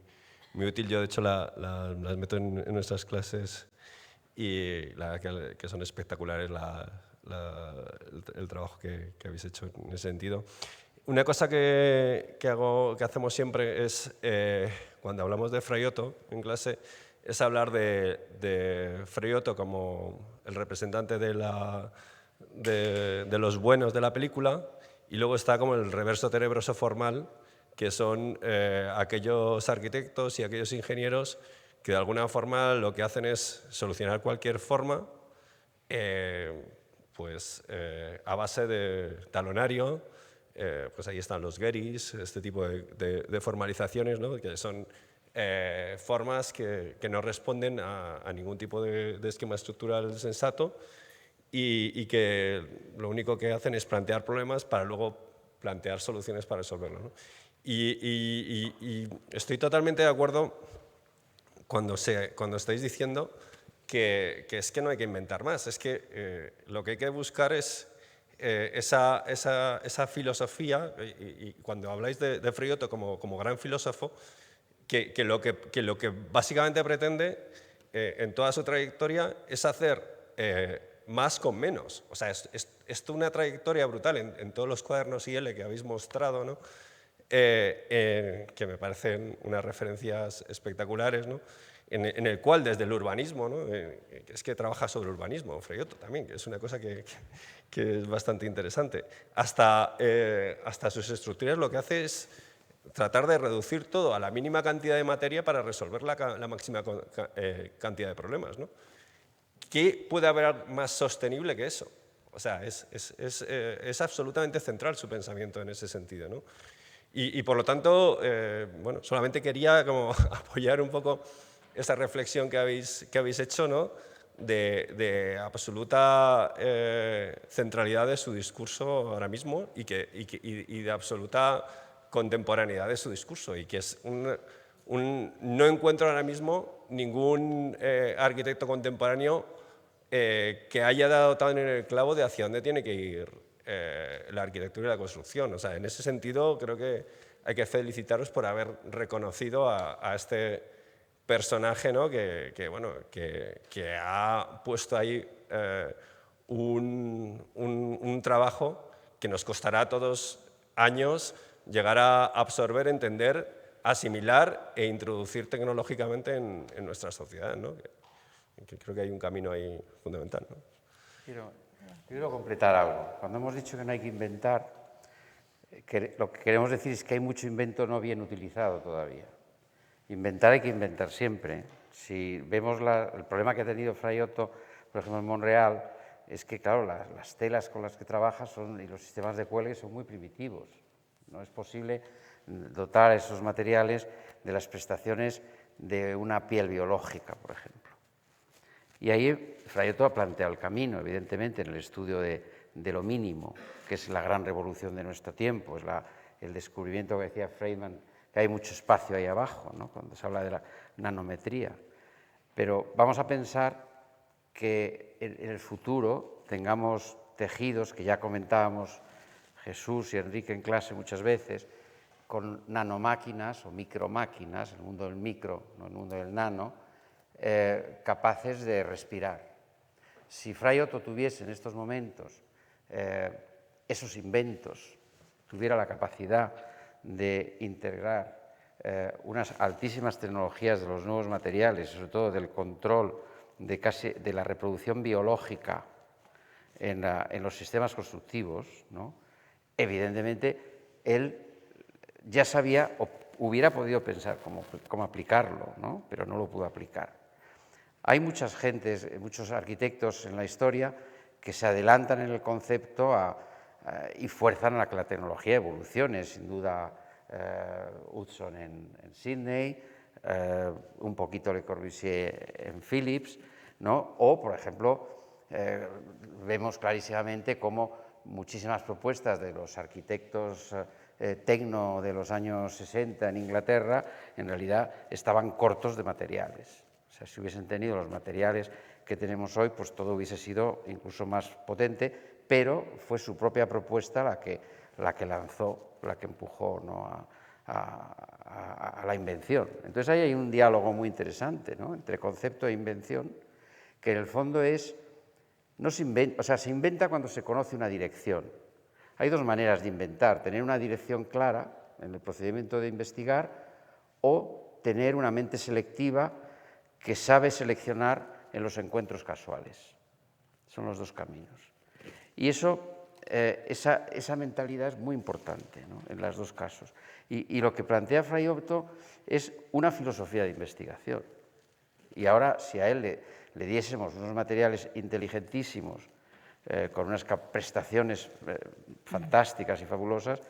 útil. Yo, de hecho, las meto en nuestras clases y la verdad que son espectaculares el trabajo que habéis hecho en ese sentido. Una cosa que hacemos siempre es, cuando hablamos de Fray Otto en clase, es hablar de Fray Otto como el representante de los buenos de la película, y luego está como el reverso tenebroso formal, que son aquellos arquitectos y aquellos ingenieros que de alguna forma lo que hacen es solucionar cualquier forma a base de talonario. Pues ahí están los Gettys, este tipo de formalizaciones, ¿no? Que son formas que no responden a ningún tipo de esquema estructural sensato, y que lo único que hacen es plantear problemas para luego plantear soluciones para resolverlos, ¿no? Y estoy totalmente de acuerdo cuando estáis diciendo que es que no hay que inventar más, es que lo que hay que buscar es esa filosofía, y cuando habláis de Fray Otto como gran filósofo, que lo que básicamente pretende en toda su trayectoria es hacer más con menos. O sea, es una trayectoria brutal en todos los cuadernos IL que habéis mostrado, ¿no? Que me parecen unas referencias espectaculares, ¿no? En el cual desde el urbanismo, ¿no? Es que trabaja sobre urbanismo, Fray Otto también, que es una cosa que es bastante interesante, hasta sus estructuras lo que hace es tratar de reducir todo a la mínima cantidad de materia para resolver la máxima cantidad de problemas, ¿no? ¿Qué puede haber más sostenible que eso? O sea, es absolutamente central su pensamiento en ese sentido, ¿no? Y por lo tanto, bueno, solamente quería como apoyar un poco esa reflexión que habéis hecho, ¿no? De absoluta centralidad de su discurso ahora mismo y de absoluta contemporaneidad de su discurso, y que es no encuentro ahora mismo ningún arquitecto contemporáneo que haya dado tan en el clavo de hacia dónde tiene que ir la arquitectura y la construcción. O sea, en ese sentido creo que hay que felicitaros por haber reconocido a este personaje, ¿no? que ha puesto ahí un trabajo que nos costará a todos años llegar a absorber, entender, asimilar e introducir tecnológicamente en nuestra sociedad, ¿no? Que creo que hay un camino ahí fundamental, ¿no? Quiero completar algo. Cuando hemos dicho que no hay que inventar, lo que queremos decir es que hay mucho invento no bien utilizado todavía. Inventar hay que inventar siempre. Si vemos el problema que ha tenido Fray Otto, por ejemplo, en Montreal, es que, claro, las telas con las que trabaja y los sistemas de cuelgue son muy primitivos. No es posible dotar a esos materiales de las prestaciones de una piel biológica, por ejemplo. Y ahí Fray Otto ha planteado el camino, evidentemente, en el estudio de lo mínimo, que es la gran revolución de nuestro tiempo, es el descubrimiento que decía Feynman, que hay mucho espacio ahí abajo, ¿no? Cuando se habla de la nanometría. Pero vamos a pensar que en el futuro tengamos tejidos, que ya comentábamos Jesús y Enrique en clase muchas veces, con nanomáquinas o micromáquinas, el mundo del micro, no el mundo del nano, capaces de respirar. Si Fray Otto tuviese en estos momentos esos inventos, tuviera la capacidad de integrar unas altísimas tecnologías de los nuevos materiales, sobre todo del control de la reproducción biológica en los sistemas constructivos, ¿no? Evidentemente él ya sabía o hubiera podido pensar cómo aplicarlo, ¿no? Pero no lo pudo aplicar. Hay muchos arquitectos en la historia que se adelantan en el concepto y fuerzan a que la tecnología evolucione. Sin duda, Hudson en Sydney, un poquito Le Corbusier en Philips, ¿no? O, por ejemplo, vemos clarísimamente cómo muchísimas propuestas de los arquitectos tecno de los años 60 en Inglaterra, en realidad estaban cortos de materiales. O sea, si hubiesen tenido los materiales que tenemos hoy, pues todo hubiese sido incluso más potente, pero fue su propia propuesta la que lanzó, la que empujó, ¿no? a la invención. Entonces ahí hay un diálogo muy interesante, ¿no? Entre concepto e invención, que en el fondo se inventa cuando se conoce una dirección. Hay dos maneras de inventar: tener una dirección clara en el procedimiento de investigar o tener una mente selectiva que sabe seleccionar en los encuentros casuales. Son los dos caminos. Y esa mentalidad es muy importante, ¿no? En los dos casos. Y lo que plantea Fray Otto es una filosofía de investigación. Y ahora, si a él le diésemos unos materiales inteligentísimos, con unas prestaciones fantásticas y fabulosas,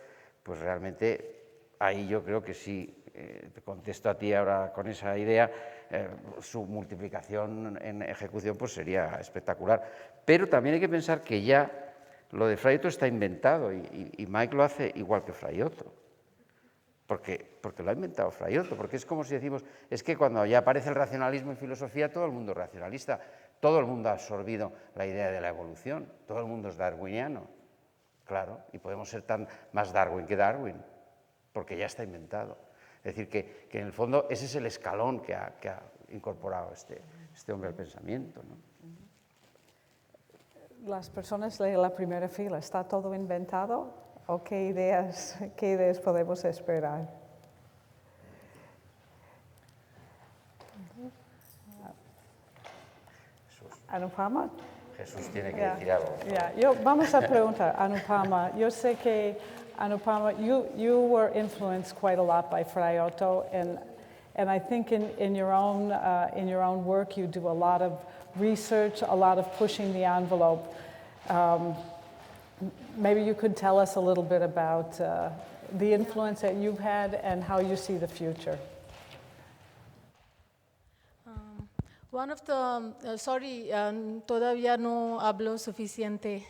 pues realmente ahí yo creo que sí, te contesto a ti ahora con esa idea, su multiplicación en ejecución pues sería espectacular. Pero también hay que pensar que ya lo de Fray Otto está inventado y Mike lo hace igual que Fray Otto. Porque lo ha inventado Fray Otto, porque es como si decimos, es que cuando ya aparece el racionalismo en filosofía, todo el mundo es racionalista, todo el mundo ha absorbido la idea de la evolución, todo el mundo es darwiniano, claro, y podemos ser más Darwin que Darwin, porque ya está inventado. Es decir, que en el fondo ese es el escalón que ha incorporado este hombre al pensamiento, ¿no? Las personas de la primera fila, ¿está todo inventado? ¿O qué ideas podemos esperar? Anupama. Jesús tiene que decir algo. Vamos a preguntar, Anupama. Yo sé que, Anupama, you were influenced quite a lot by Fray Otto, and I think in your own work you do a lot of research, a lot of pushing the envelope. Maybe you could tell us a little bit about the influence that you've had and how you see the future. One of the, todavía no hablo suficiente.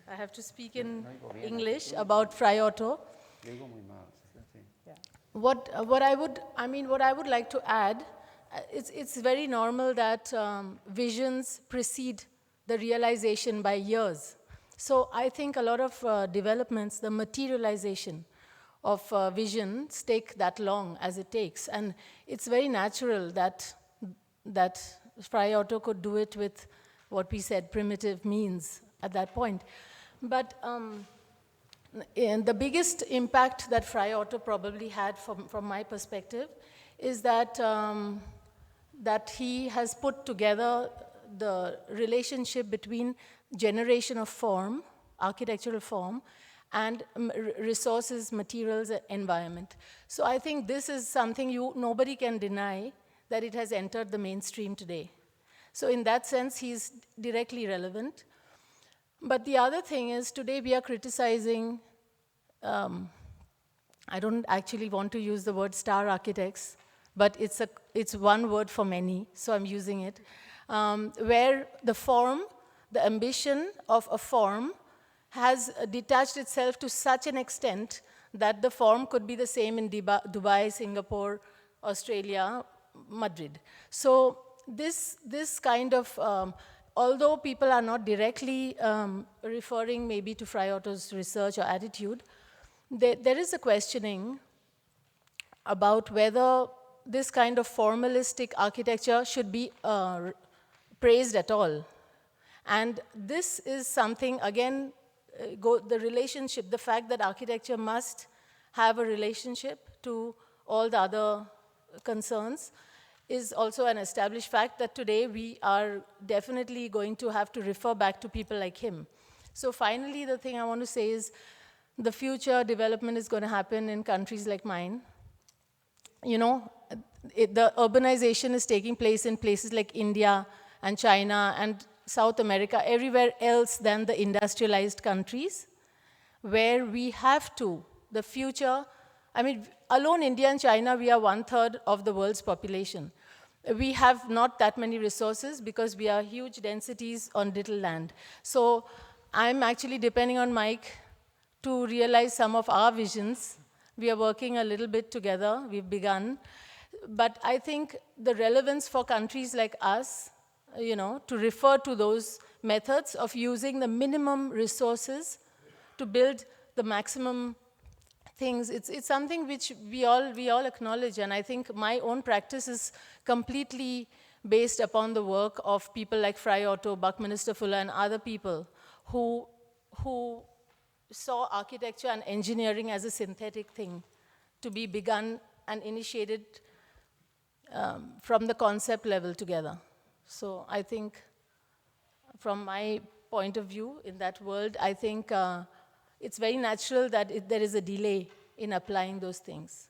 I have to speak in English about Fray Otto. what I would like to add, it's very normal that visions precede the realization by years. So I think a lot of developments, the materialization of visions take that long as it takes. And it's very natural that Fray Otto could do it with what we said, primitive means at that point. But and the biggest impact that Fray Otto probably had from my perspective is that, that he has put together the relationship between generation of form, architectural form, and resources, materials, environment. So I think this is something nobody can deny that it has entered the mainstream today. So in that sense, he's directly relevant. But the other thing is, today we are criticizing, I don't actually want to use the word star architects, but it's one word for many, so I'm using it, where the form, the ambition of a form has detached itself to such an extent that the form could be the same in Dubai, Singapore, Australia, Madrid. So this kind of, although people are not directly referring maybe to Fray Otto's research or attitude, there is a questioning about whether this kind of formalistic architecture should be praised at all. And this is something, again, the relationship, the fact that architecture must have a relationship to all the other concerns is also an established fact that today we are definitely going to have to refer back to people like him. So finally, the thing I want to say is the future development is going to happen in countries like mine. You know, the urbanization is taking place in places like India and China and South America, everywhere else than the industrialized countries, where we have to, the future, I mean, alone India and China, we are 1/3 of the world's population. We have not that many resources because we are huge densities on little land. So I'm actually depending on Mike to realize some of our visions. We are working a little bit together, we've begun. But I think the relevance for countries like us, you know, to refer to those methods of using the minimum resources to build the maximum things, it's something which we all acknowledge, and I think my own practice is completely based upon the work of people like Fray Otto, Buckminster Fuller, and other people who saw architecture and engineering as a synthetic thing to be begun and initiated from the concept level together. So I think from my point of view in that world, I think it's very natural that there is a delay in applying those things.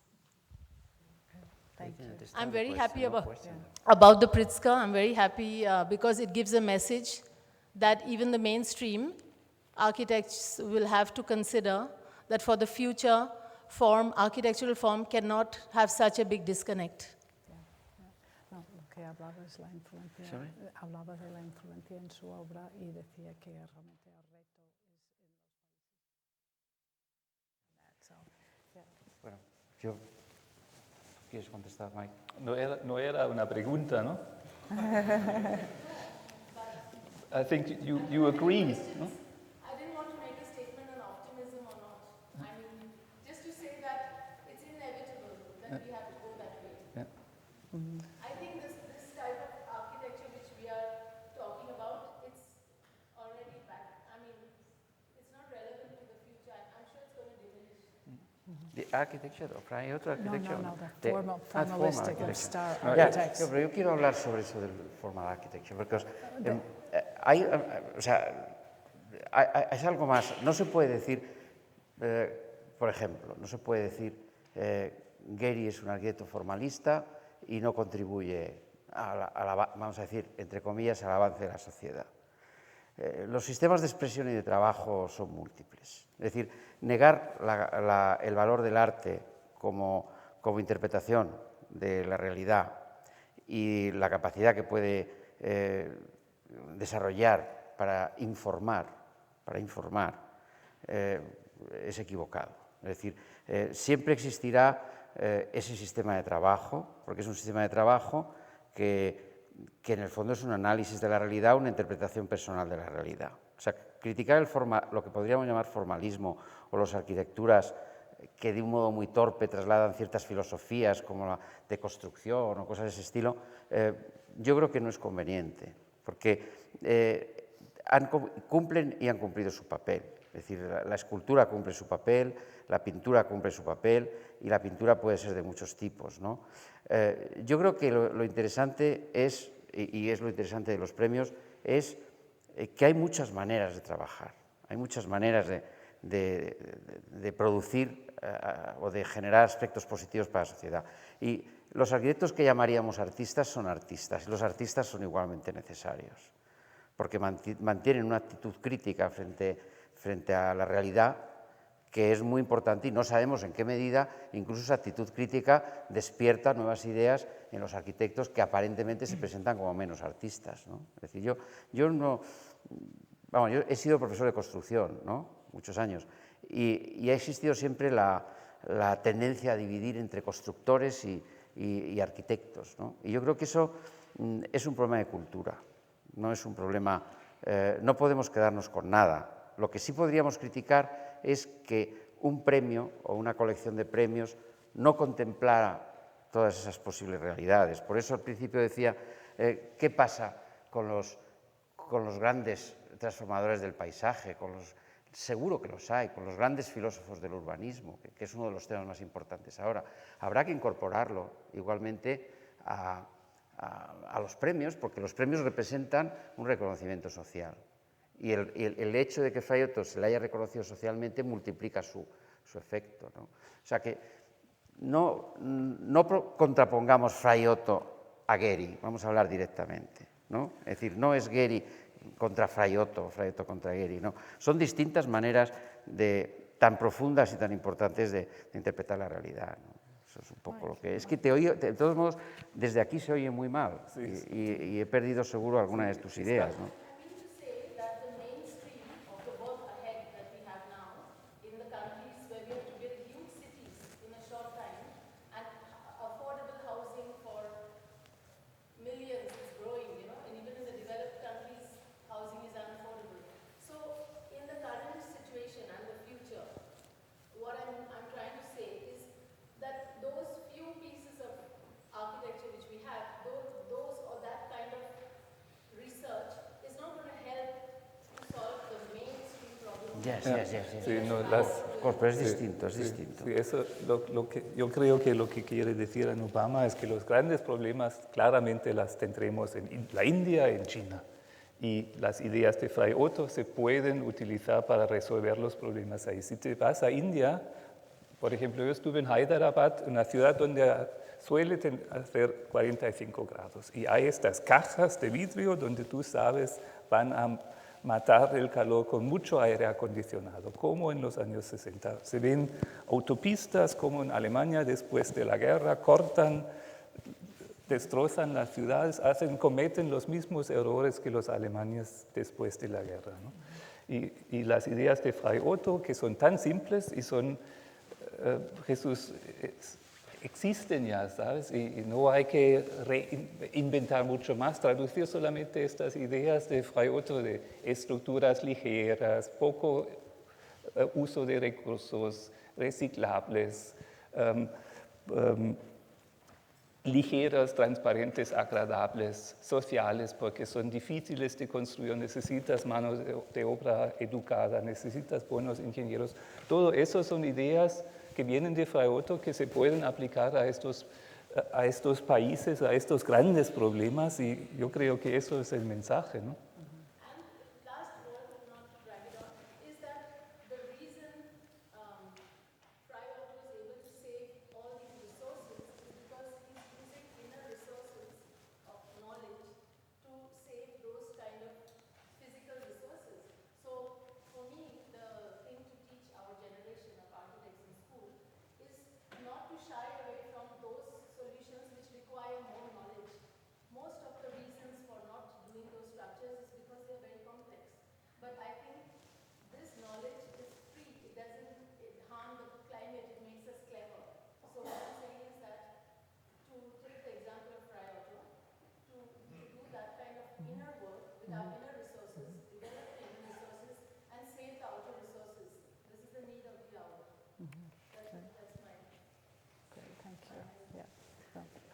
Thank you. I'm very happy about the Pritzker. I'm very happy because it gives a message that even the mainstream architects will have to consider that for the future form, architectural form cannot have such a big disconnect. No, lo que hablaba es la influencia, hablaba de la influencia en su obra y decía que realmente el reto es en los países. Bueno, ¿quieres contestar, Mike? No era una pregunta, ¿no? I think you agree, ¿no? I didn't want to make a statement on optimism or not. I mean, just to say that it's inevitable that we have to go that way. Yeah. I think this type of architecture which we are talking about, it's already back. I mean, it's not relevant to the future. I'm sure it's going to diminish. The architecture of Fray Otto architecture. No, the formalistic of star Yeah, architects. pero yo quiero hablar sobre eso del formal architecture, porque es algo más. No se puede decir, por ejemplo, no se puede decir Gehry es un arquitecto formalista y no contribuye vamos a decir, entre comillas, al avance de la sociedad. Los sistemas de expresión y de trabajo son múltiples. Es decir, negar el valor del arte como interpretación de la realidad y la capacidad que puede desarrollar para informar, es equivocado. Es decir, siempre existirá ese sistema de trabajo, porque es un sistema de trabajo que en el fondo es un análisis de la realidad, una interpretación personal de la realidad. O sea, criticar lo que podríamos llamar formalismo o las arquitecturas que de un modo muy torpe trasladan ciertas filosofías como la deconstrucción o cosas de ese estilo, yo creo que no es conveniente, porque cumplen y han cumplido su papel. Es decir, la escultura cumple su papel, la pintura cumple su papel y la pintura puede ser de muchos tipos, ¿no? Yo creo que lo interesante es, y es lo interesante de los premios, es que hay muchas maneras de trabajar, hay muchas maneras de producir o de generar aspectos positivos para la sociedad. Y los arquitectos que llamaríamos artistas son artistas, y los artistas son igualmente necesarios, porque mantienen una actitud crítica frente a la realidad, que es muy importante y no sabemos en qué medida incluso esa actitud crítica despierta nuevas ideas en los arquitectos que aparentemente se presentan como menos artistas, ¿no? Es decir, yo he sido profesor de construcción, ¿no?, muchos años, y ha existido siempre la tendencia a dividir entre constructores y arquitectos, ¿no? Y yo creo que eso es un problema de cultura, no es un problema, no podemos quedarnos con nada. Lo que sí podríamos criticar es que un premio o una colección de premios no contemplara todas esas posibles realidades. Por eso al principio decía, ¿qué pasa con los grandes transformadores del paisaje? Seguro que los hay, con los grandes filósofos del urbanismo, que es uno de los temas más importantes ahora. Habrá que incorporarlo igualmente a los premios, porque los premios representan un reconocimiento social. Y el hecho de que Fray Otto se le haya reconocido socialmente multiplica su efecto, ¿no? O sea que no contrapongamos Fray Otto a Gehry, vamos a hablar directamente, ¿no? Es decir, no es Gehry contra Fray Otto o Fray Otto contra Gehry, no. Son distintas maneras tan profundas y tan importantes de interpretar la realidad, ¿no? Eso es un poco lo que es. Que te oigo, de todos modos, desde aquí se oye muy mal, sí. Y he perdido seguro alguna de tus ideas, ¿no? Sí, no, pero es distinto, es distinto. Sí, eso, yo creo que lo que quiere decir en Obama es que los grandes problemas claramente las tendremos en la India y en China. Y las ideas de Fray Otto se pueden utilizar para resolver los problemas ahí. Si te vas a India, por ejemplo, yo estuve en Hyderabad, una ciudad donde suele hacer 45 grados. Y hay estas cajas de vidrio donde tú sabes van a matar el calor con mucho aire acondicionado, como en los años 60. Se ven autopistas como en Alemania después de la guerra, cortan, destrozan las ciudades, cometen los mismos errores que los alemanes después de la guerra, ¿no? Y las ideas de Fray Otto, que son tan simples y son, Jesús, existen ya, ¿sabes? Y no hay que reinventar mucho más, traducir solamente estas ideas de Fray Otto de estructuras ligeras, poco uso de recursos reciclables, ligeras, transparentes, agradables, sociales, porque son difíciles de construir, necesitas mano de obra educada, necesitas buenos ingenieros. Todo eso son ideas que vienen de Fray Otto, que se pueden aplicar a estos países, a estos grandes problemas, y yo creo que eso es el mensaje, ¿no? Most of the reasons for not doing those structures is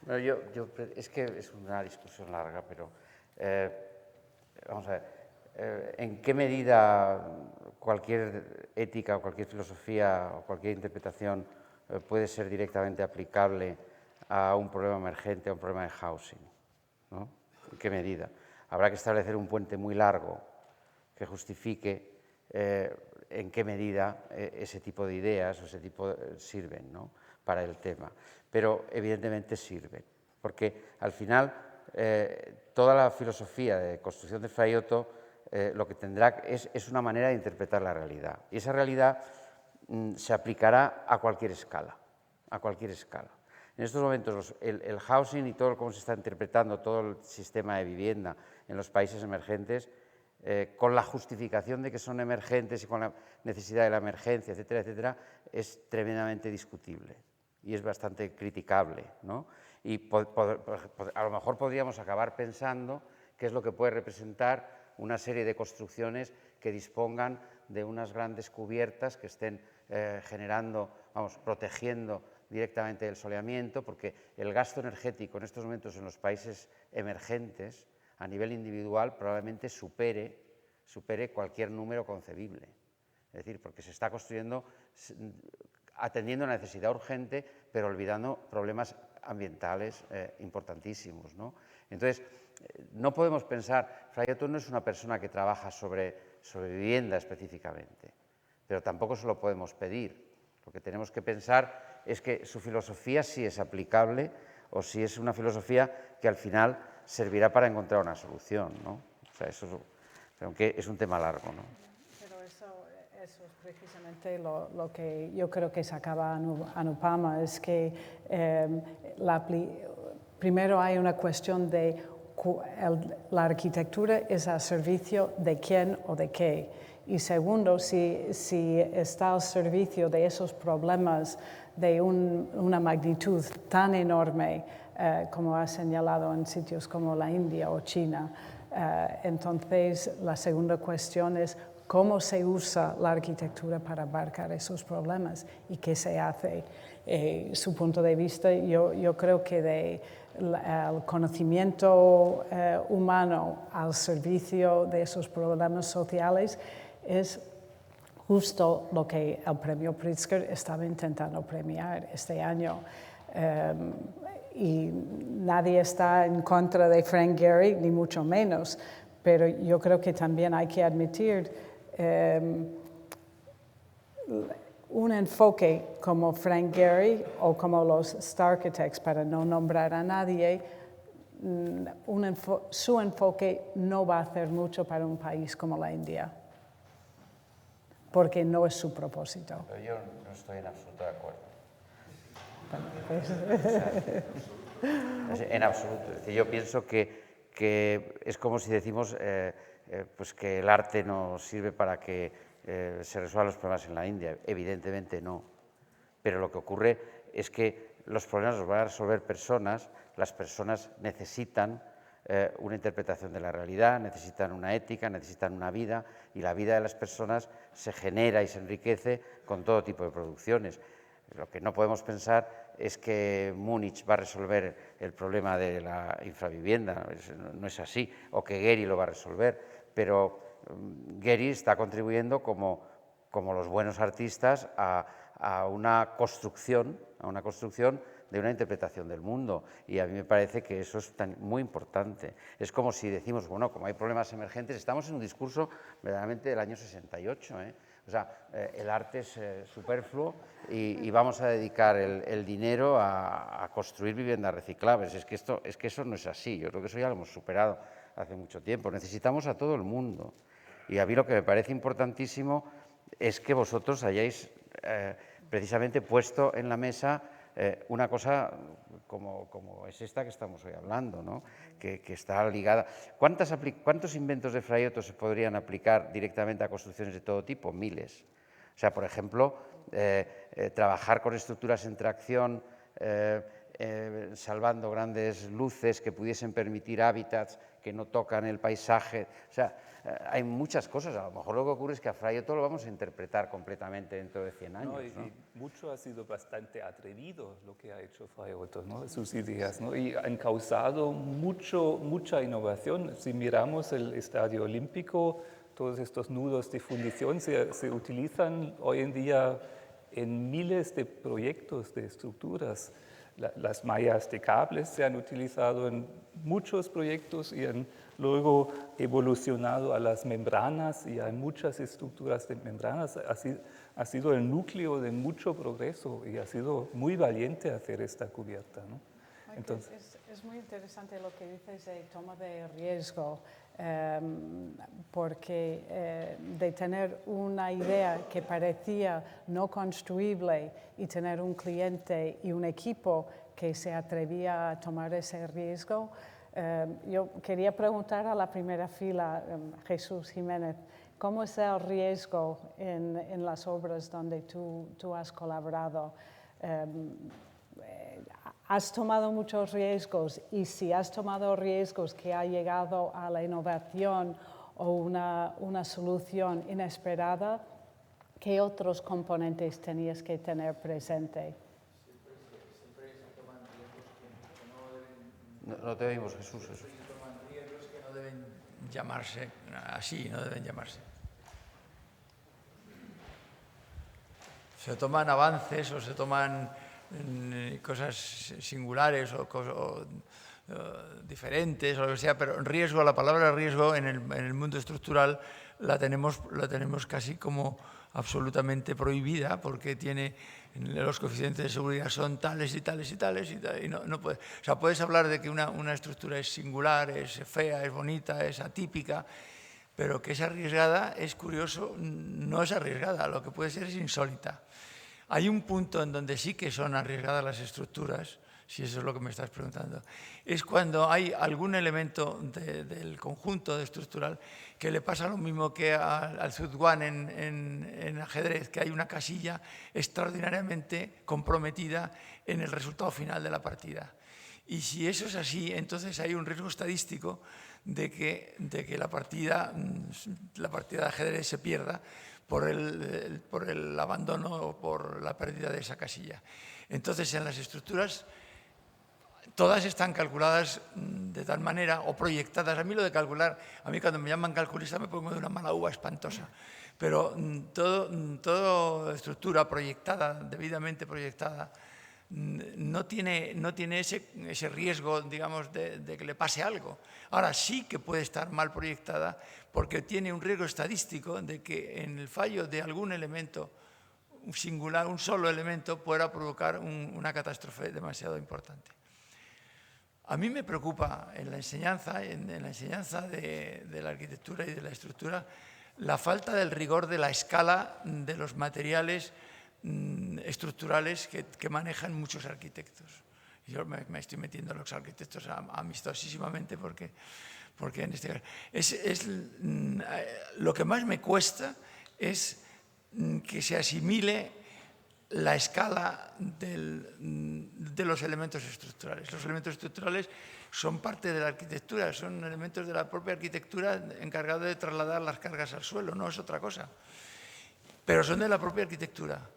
Bueno, es que es una discusión larga, pero vamos a ver, ¿en qué medida cualquier ética o cualquier filosofía o cualquier interpretación puede ser directamente aplicable a un problema emergente, a un problema de housing, ¿no? ¿En qué medida? Habrá que establecer un puente muy largo que justifique en qué medida ese tipo de ideas o ese tipo sirven, ¿no?, para el tema. Pero evidentemente sirven, porque al final toda la filosofía de construcción de Fraiotto lo que tendrá es una manera de interpretar la realidad. Y esa realidad se aplicará a cualquier escala, a cualquier escala. En estos momentos el housing y todo cómo se está interpretando todo el sistema de vivienda en los países emergentes, con la justificación de que son emergentes y con la necesidad de la emergencia, etcétera, etcétera, es tremendamente discutible y es bastante criticable, ¿no? Y a lo mejor podríamos acabar pensando qué es lo que puede representar una serie de construcciones que dispongan de unas grandes cubiertas que estén generando, protegiendo directamente el soleamiento, porque el gasto energético en estos momentos en los países emergentes a nivel individual probablemente supere cualquier número concebible. Es decir, porque se está construyendo atendiendo a una necesidad urgente, pero olvidando problemas ambientales importantísimos, ¿no? Entonces, no podemos pensar, Fraiotto no es una persona que trabaja sobre vivienda específicamente, pero tampoco se lo podemos pedir. Lo que tenemos que pensar es que su filosofía sí es aplicable o si es una filosofía que al final servirá para encontrar una solución, ¿no? O sea, eso, aunque es un tema largo, ¿no? Pero eso es precisamente lo que yo creo que sacaba Anupama, es que primero hay una cuestión de la arquitectura es al servicio de quién o de qué. Y segundo, si está al servicio de esos problemas de una magnitud tan enorme como ha señalado en sitios como la India o China, entonces la segunda cuestión es cómo se usa la arquitectura para abarcar esos problemas y qué se hace. Su punto de vista, yo creo que el conocimiento humano al servicio de esos problemas sociales es justo lo que el premio Pritzker estaba intentando premiar este año. Y nadie está en contra de Frank Gehry, ni mucho menos, pero yo creo que también hay que admitir un enfoque como Frank Gehry o como los Starchitects, para no nombrar a nadie, su enfoque no va a hacer mucho para un país como la India, porque no es su propósito. Pero yo no estoy en absoluto de acuerdo. En absoluto. Es decir, yo pienso que es como si decimos pues que el arte no sirve para que se resuelvan los problemas en la India. Evidentemente no. Pero lo que ocurre es que los problemas los van a resolver personas, las personas necesitan una interpretación de la realidad, necesitan una ética, necesitan una vida, y la vida de las personas se genera y se enriquece con todo tipo de producciones. Lo que no podemos pensar es que Múnich va a resolver el problema de la infravivienda, no es así, o que Gehry lo va a resolver, pero Gehry está contribuyendo como los buenos artistas a una construcción de una interpretación del mundo, y a mí me parece que eso es muy importante. Es como si decimos, bueno, como hay problemas emergentes, estamos en un discurso verdaderamente del año 68, O sea, el arte es superfluo y vamos a dedicar el dinero a construir viviendas reciclables. Es que eso no es así. Yo creo que eso ya lo hemos superado hace mucho tiempo. Necesitamos a todo el mundo. Y a mí lo que me parece importantísimo es que vosotros hayáis precisamente puesto en la mesa una cosa como es esta que estamos hoy hablando, ¿no? Que está ligada. ¿Cuántos inventos de Fraiotto se podrían aplicar directamente a construcciones de todo tipo? Miles. O sea, por ejemplo, trabajar con estructuras en tracción salvando grandes luces que pudiesen permitir hábitats que no tocan el paisaje. O sea, hay muchas cosas. A lo mejor lo que ocurre es que a Fraiotto lo vamos a interpretar completamente dentro de 100 años. Y mucho ha sido bastante atrevido lo que ha hecho Fraiotto, ¿no? Sus ideas, ¿no? Y han causado mucha innovación. Si miramos el Estadio Olímpico, todos estos nudos de fundición se utilizan hoy en día en miles de proyectos de estructuras. Las mallas de cables se han utilizado en muchos proyectos y han luego evolucionado a las membranas, y hay muchas estructuras de membranas. Ha sido el núcleo de mucho progreso y ha sido muy valiente hacer esta cubierta, ¿no? Entonces, es muy interesante lo que dices de toma de riesgo, porque de tener una idea que parecía no construible y tener un cliente y un equipo que se atrevía a tomar ese riesgo, yo quería preguntar a la primera fila, Jesús Jiménez, ¿cómo es el riesgo en las obras donde tú has colaborado? ¿Has tomado muchos riesgos? Y si has tomado riesgos que ha llegado a la innovación o una solución inesperada, ¿qué otros componentes tenías que tener presente? Siempre se toman riesgos que no deben... No te oímos, Jesús. Se toman riesgos que no deben llamarse así, no deben llamarse. Se toman avances o se toman cosas singulares o diferentes o lo que sea, pero riesgo, la palabra riesgo en el mundo estructural la tenemos casi como absolutamente prohibida, porque los coeficientes de seguridad son tales y tales y tales, y no puede, o sea, puedes hablar de que una estructura es singular, es fea, es bonita, es atípica, pero que es arriesgada, es curioso, no es arriesgada, lo que puede ser es insólita. Hay un punto en donde sí que son arriesgadas las estructuras, si eso es lo que me estás preguntando, es cuando hay algún elemento del conjunto estructural que le pasa lo mismo que al Zhuangguan en ajedrez, que hay una casilla extraordinariamente comprometida en el resultado final de la partida. Y si eso es así, entonces hay un riesgo estadístico de que la partida de ajedrez se pierda por el abandono o por la pérdida de esa casilla. Entonces, en las estructuras, todas están calculadas de tal manera o proyectadas. A mí lo de calcular, a mí cuando me llaman calculista me pongo de una mala uva espantosa. Pero toda estructura proyectada, debidamente proyectada, no tiene ese riesgo, digamos, de que le pase algo. Ahora sí que puede estar mal proyectada porque tiene un riesgo estadístico de que en el fallo de algún elemento singular, un solo elemento, pueda provocar una catástrofe demasiado importante. A mí me preocupa en la enseñanza de la arquitectura y de la estructura, la falta del rigor de la escala de los materiales estructurales que manejan muchos arquitectos. Yo me estoy metiendo a los arquitectos amistosísimamente porque en este caso lo que más me cuesta es que se asimile la escala de los elementos estructurales. Los elementos estructurales son parte de la arquitectura, son elementos de la propia arquitectura encargados de trasladar las cargas al suelo, no es otra cosa. Pero son de la propia arquitectura.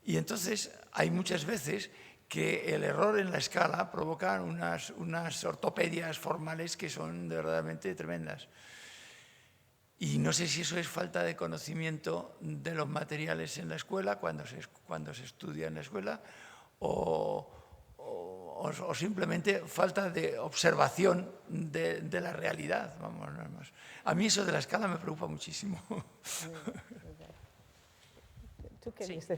Y entonces hay muchas veces que el error en la escala provoca unas ortopedias formales que son verdaderamente tremendas. Y no sé si eso es falta de conocimiento de los materiales en la escuela, cuando se estudia en la escuela, o simplemente falta de observación de la realidad. Vamos, nada más. A mí eso de la escala me preocupa muchísimo. Sí, yo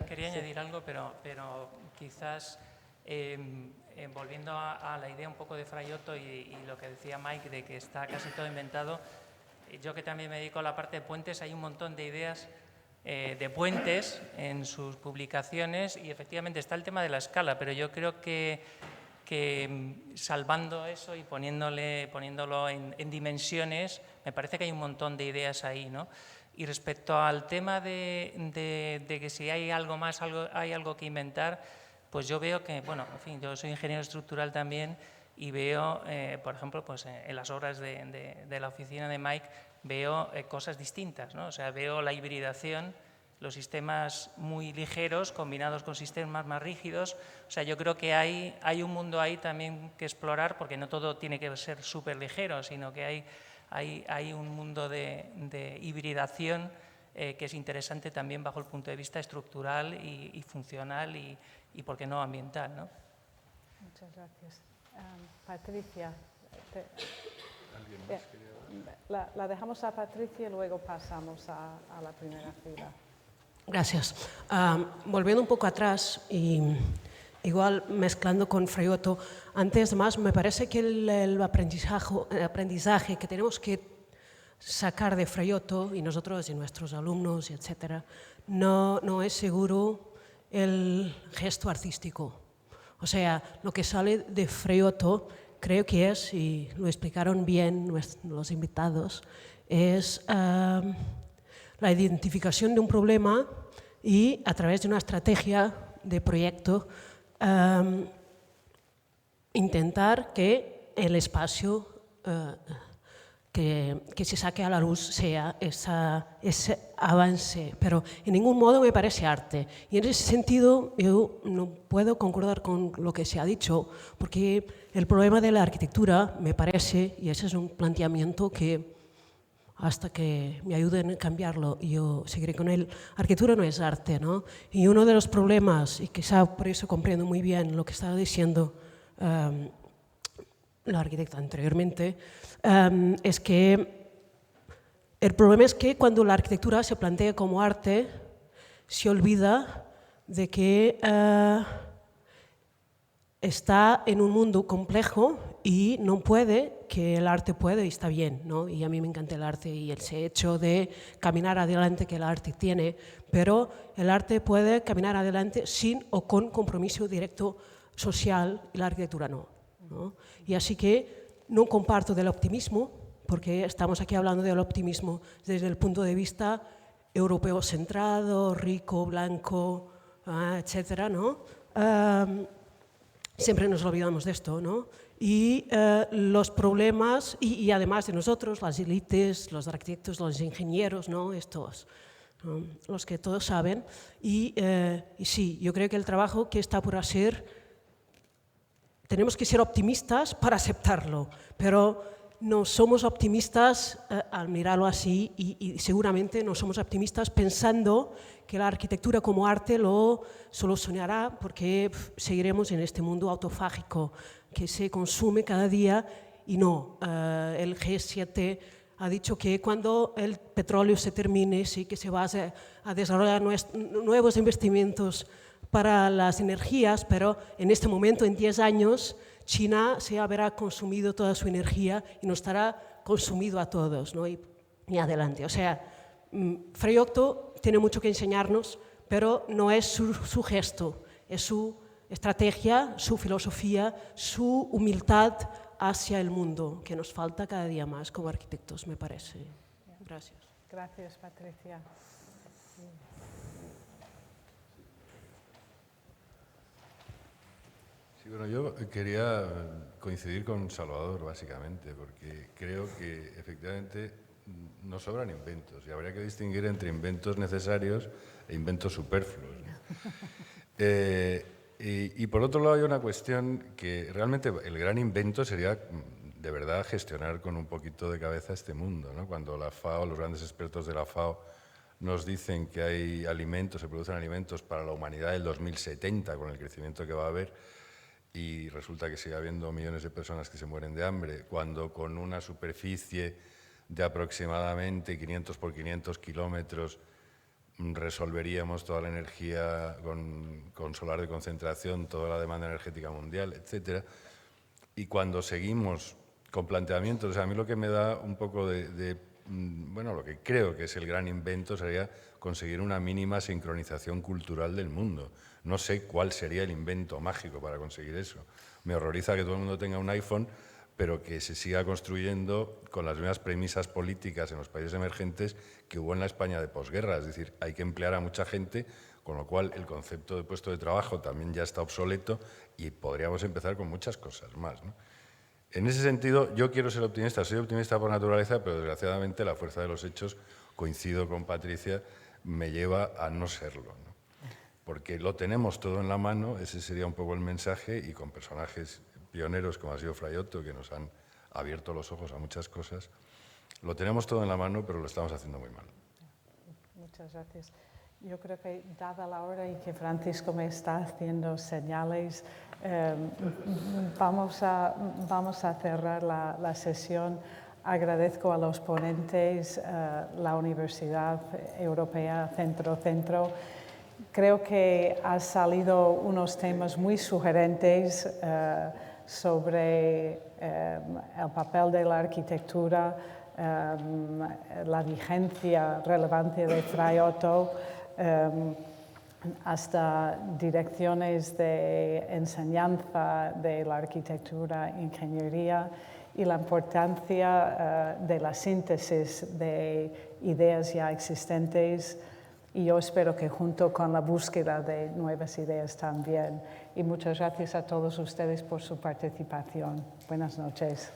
quería añadir algo, pero quizás volviendo a la idea un poco de Fraiotto y lo que decía Mike de que está casi todo inventado, yo que también me dedico a la parte de puentes, hay un montón de ideas de puentes en sus publicaciones y efectivamente está el tema de la escala, pero yo creo que salvando eso y poniéndolo en dimensiones, me parece que hay un montón de ideas ahí, ¿no? Y respecto al tema de que si hay algo más, hay algo que inventar, pues yo veo que, bueno, en fin, yo soy ingeniero estructural también y veo, por ejemplo, pues en las obras de la oficina de Mike, veo cosas distintas, ¿no? O sea, veo la hibridación, los sistemas muy ligeros combinados con sistemas más rígidos. O sea, yo creo que hay un mundo ahí también que explorar, porque no todo tiene que ser súper ligero, sino que hay un mundo de hibridación que es interesante también bajo el punto de vista estructural y funcional y, ¿por qué no, ambiental, ¿no? Muchas gracias. Patricia, la dejamos a Patricia y luego pasamos a la primera fila. Gracias. Volviendo un poco atrás y igual mezclando con Fraiotto, antes de más me parece que el aprendizaje que tenemos que sacar de Fraiotto y nosotros y nuestros alumnos, etcétera, no es seguro el gesto artístico. O sea, lo que sale de Fraiotto creo que es, y lo explicaron bien los invitados, es la identificación de un problema y a través de una estrategia de proyecto intentar que el espacio que se saque a la luz sea ese avance, pero en ningún modo me parece arte. Y en ese sentido yo no puedo concordar con lo que se ha dicho, porque el problema de la arquitectura me parece, y ese es un planteamiento que hasta que me ayuden a cambiarlo, yo seguiré con él. Arquitectura no es arte, ¿no? Y uno de los problemas, y quizá por eso comprendo muy bien lo que estaba diciendo la arquitecta anteriormente, es que el problema es que cuando la arquitectura se plantea como arte, se olvida de que está en un mundo complejo y no puede, que el arte puede y está bien, ¿no? Y a mí me encanta el arte y ese hecho de caminar adelante que el arte tiene, pero el arte puede caminar adelante sin o con compromiso directo social y la arquitectura no, ¿no? Y así que no comparto del optimismo, porque estamos aquí hablando del optimismo desde el punto de vista europeo centrado, rico, blanco, etcétera, ¿no? Siempre nos olvidamos de esto, ¿no? Y los problemas, y además de nosotros, las élites, los arquitectos, los ingenieros, ¿no? Estos, ¿no? Los que todos saben. Y sí, yo creo que el trabajo que está por hacer, tenemos que ser optimistas para aceptarlo, pero no somos optimistas al mirarlo así y seguramente no somos optimistas pensando que la arquitectura como arte lo solucionará, porque seguiremos en este mundo autofágico que se consume cada día y no. El G7 ha dicho que cuando el petróleo se termine, sí que se va a desarrollar nuevos investimentos para las energías, pero en este momento, en 10 años, China se habrá consumido toda su energía y nos estará consumido a todos, ¿no? Y adelante. O sea, Fraiotto tiene mucho que enseñarnos, pero no es su gesto, es su estrategia, su filosofía, su humildad hacia el mundo, que nos falta cada día más como arquitectos, me parece. Gracias. Gracias, Patricia. Sí, bueno, yo quería coincidir con Salvador, básicamente, porque creo que efectivamente nos sobran inventos y habría que distinguir entre inventos necesarios e inventos superfluos, ¿no? Y por otro lado hay una cuestión que realmente el gran invento sería de verdad gestionar con un poquito de cabeza este mundo, ¿no? Cuando la FAO, los grandes expertos de la FAO nos dicen que hay alimentos, se producen alimentos para la humanidad del 2070 con el crecimiento que va a haber, y resulta que sigue habiendo millones de personas que se mueren de hambre, cuando con una superficie de aproximadamente 500 por 500 kilómetros resolveríamos toda la energía con solar de concentración, toda la demanda energética mundial, etc. Y cuando seguimos con planteamientos, o sea, a mí lo que me da un poco bueno, lo que creo que es el gran invento sería conseguir una mínima sincronización cultural del mundo. No sé cuál sería el invento mágico para conseguir eso. Me horroriza que todo el mundo tenga un iPhone, pero que se siga construyendo con las mismas premisas políticas en los países emergentes que hubo en la España de posguerra. Es decir, hay que emplear a mucha gente, con lo cual el concepto de puesto de trabajo también ya está obsoleto y podríamos empezar con muchas cosas más, ¿no? En ese sentido, yo quiero ser optimista, soy optimista por naturaleza, pero desgraciadamente la fuerza de los hechos, coincido con Patricia, me lleva a no serlo, ¿no? Porque lo tenemos todo en la mano, ese sería un poco el mensaje, y con personajes pioneros como ha sido Fraiotto, que nos han abierto los ojos a muchas cosas, lo tenemos todo en la mano, pero lo estamos haciendo muy mal. Muchas gracias. Yo creo que, dada la hora y que Francisco me está haciendo señales, vamos a cerrar la sesión. Agradezco a los ponentes, la Universidad Europea Centro. Creo que han salido unos temas muy sugerentes sobre el papel de la arquitectura, la vigencia, relevancia de Fraiotto, hasta direcciones de enseñanza de la arquitectura e ingeniería y la importancia de la síntesis de ideas ya existentes. Y yo espero que junto con la búsqueda de nuevas ideas también. Y muchas gracias a todos ustedes por su participación. Buenas noches.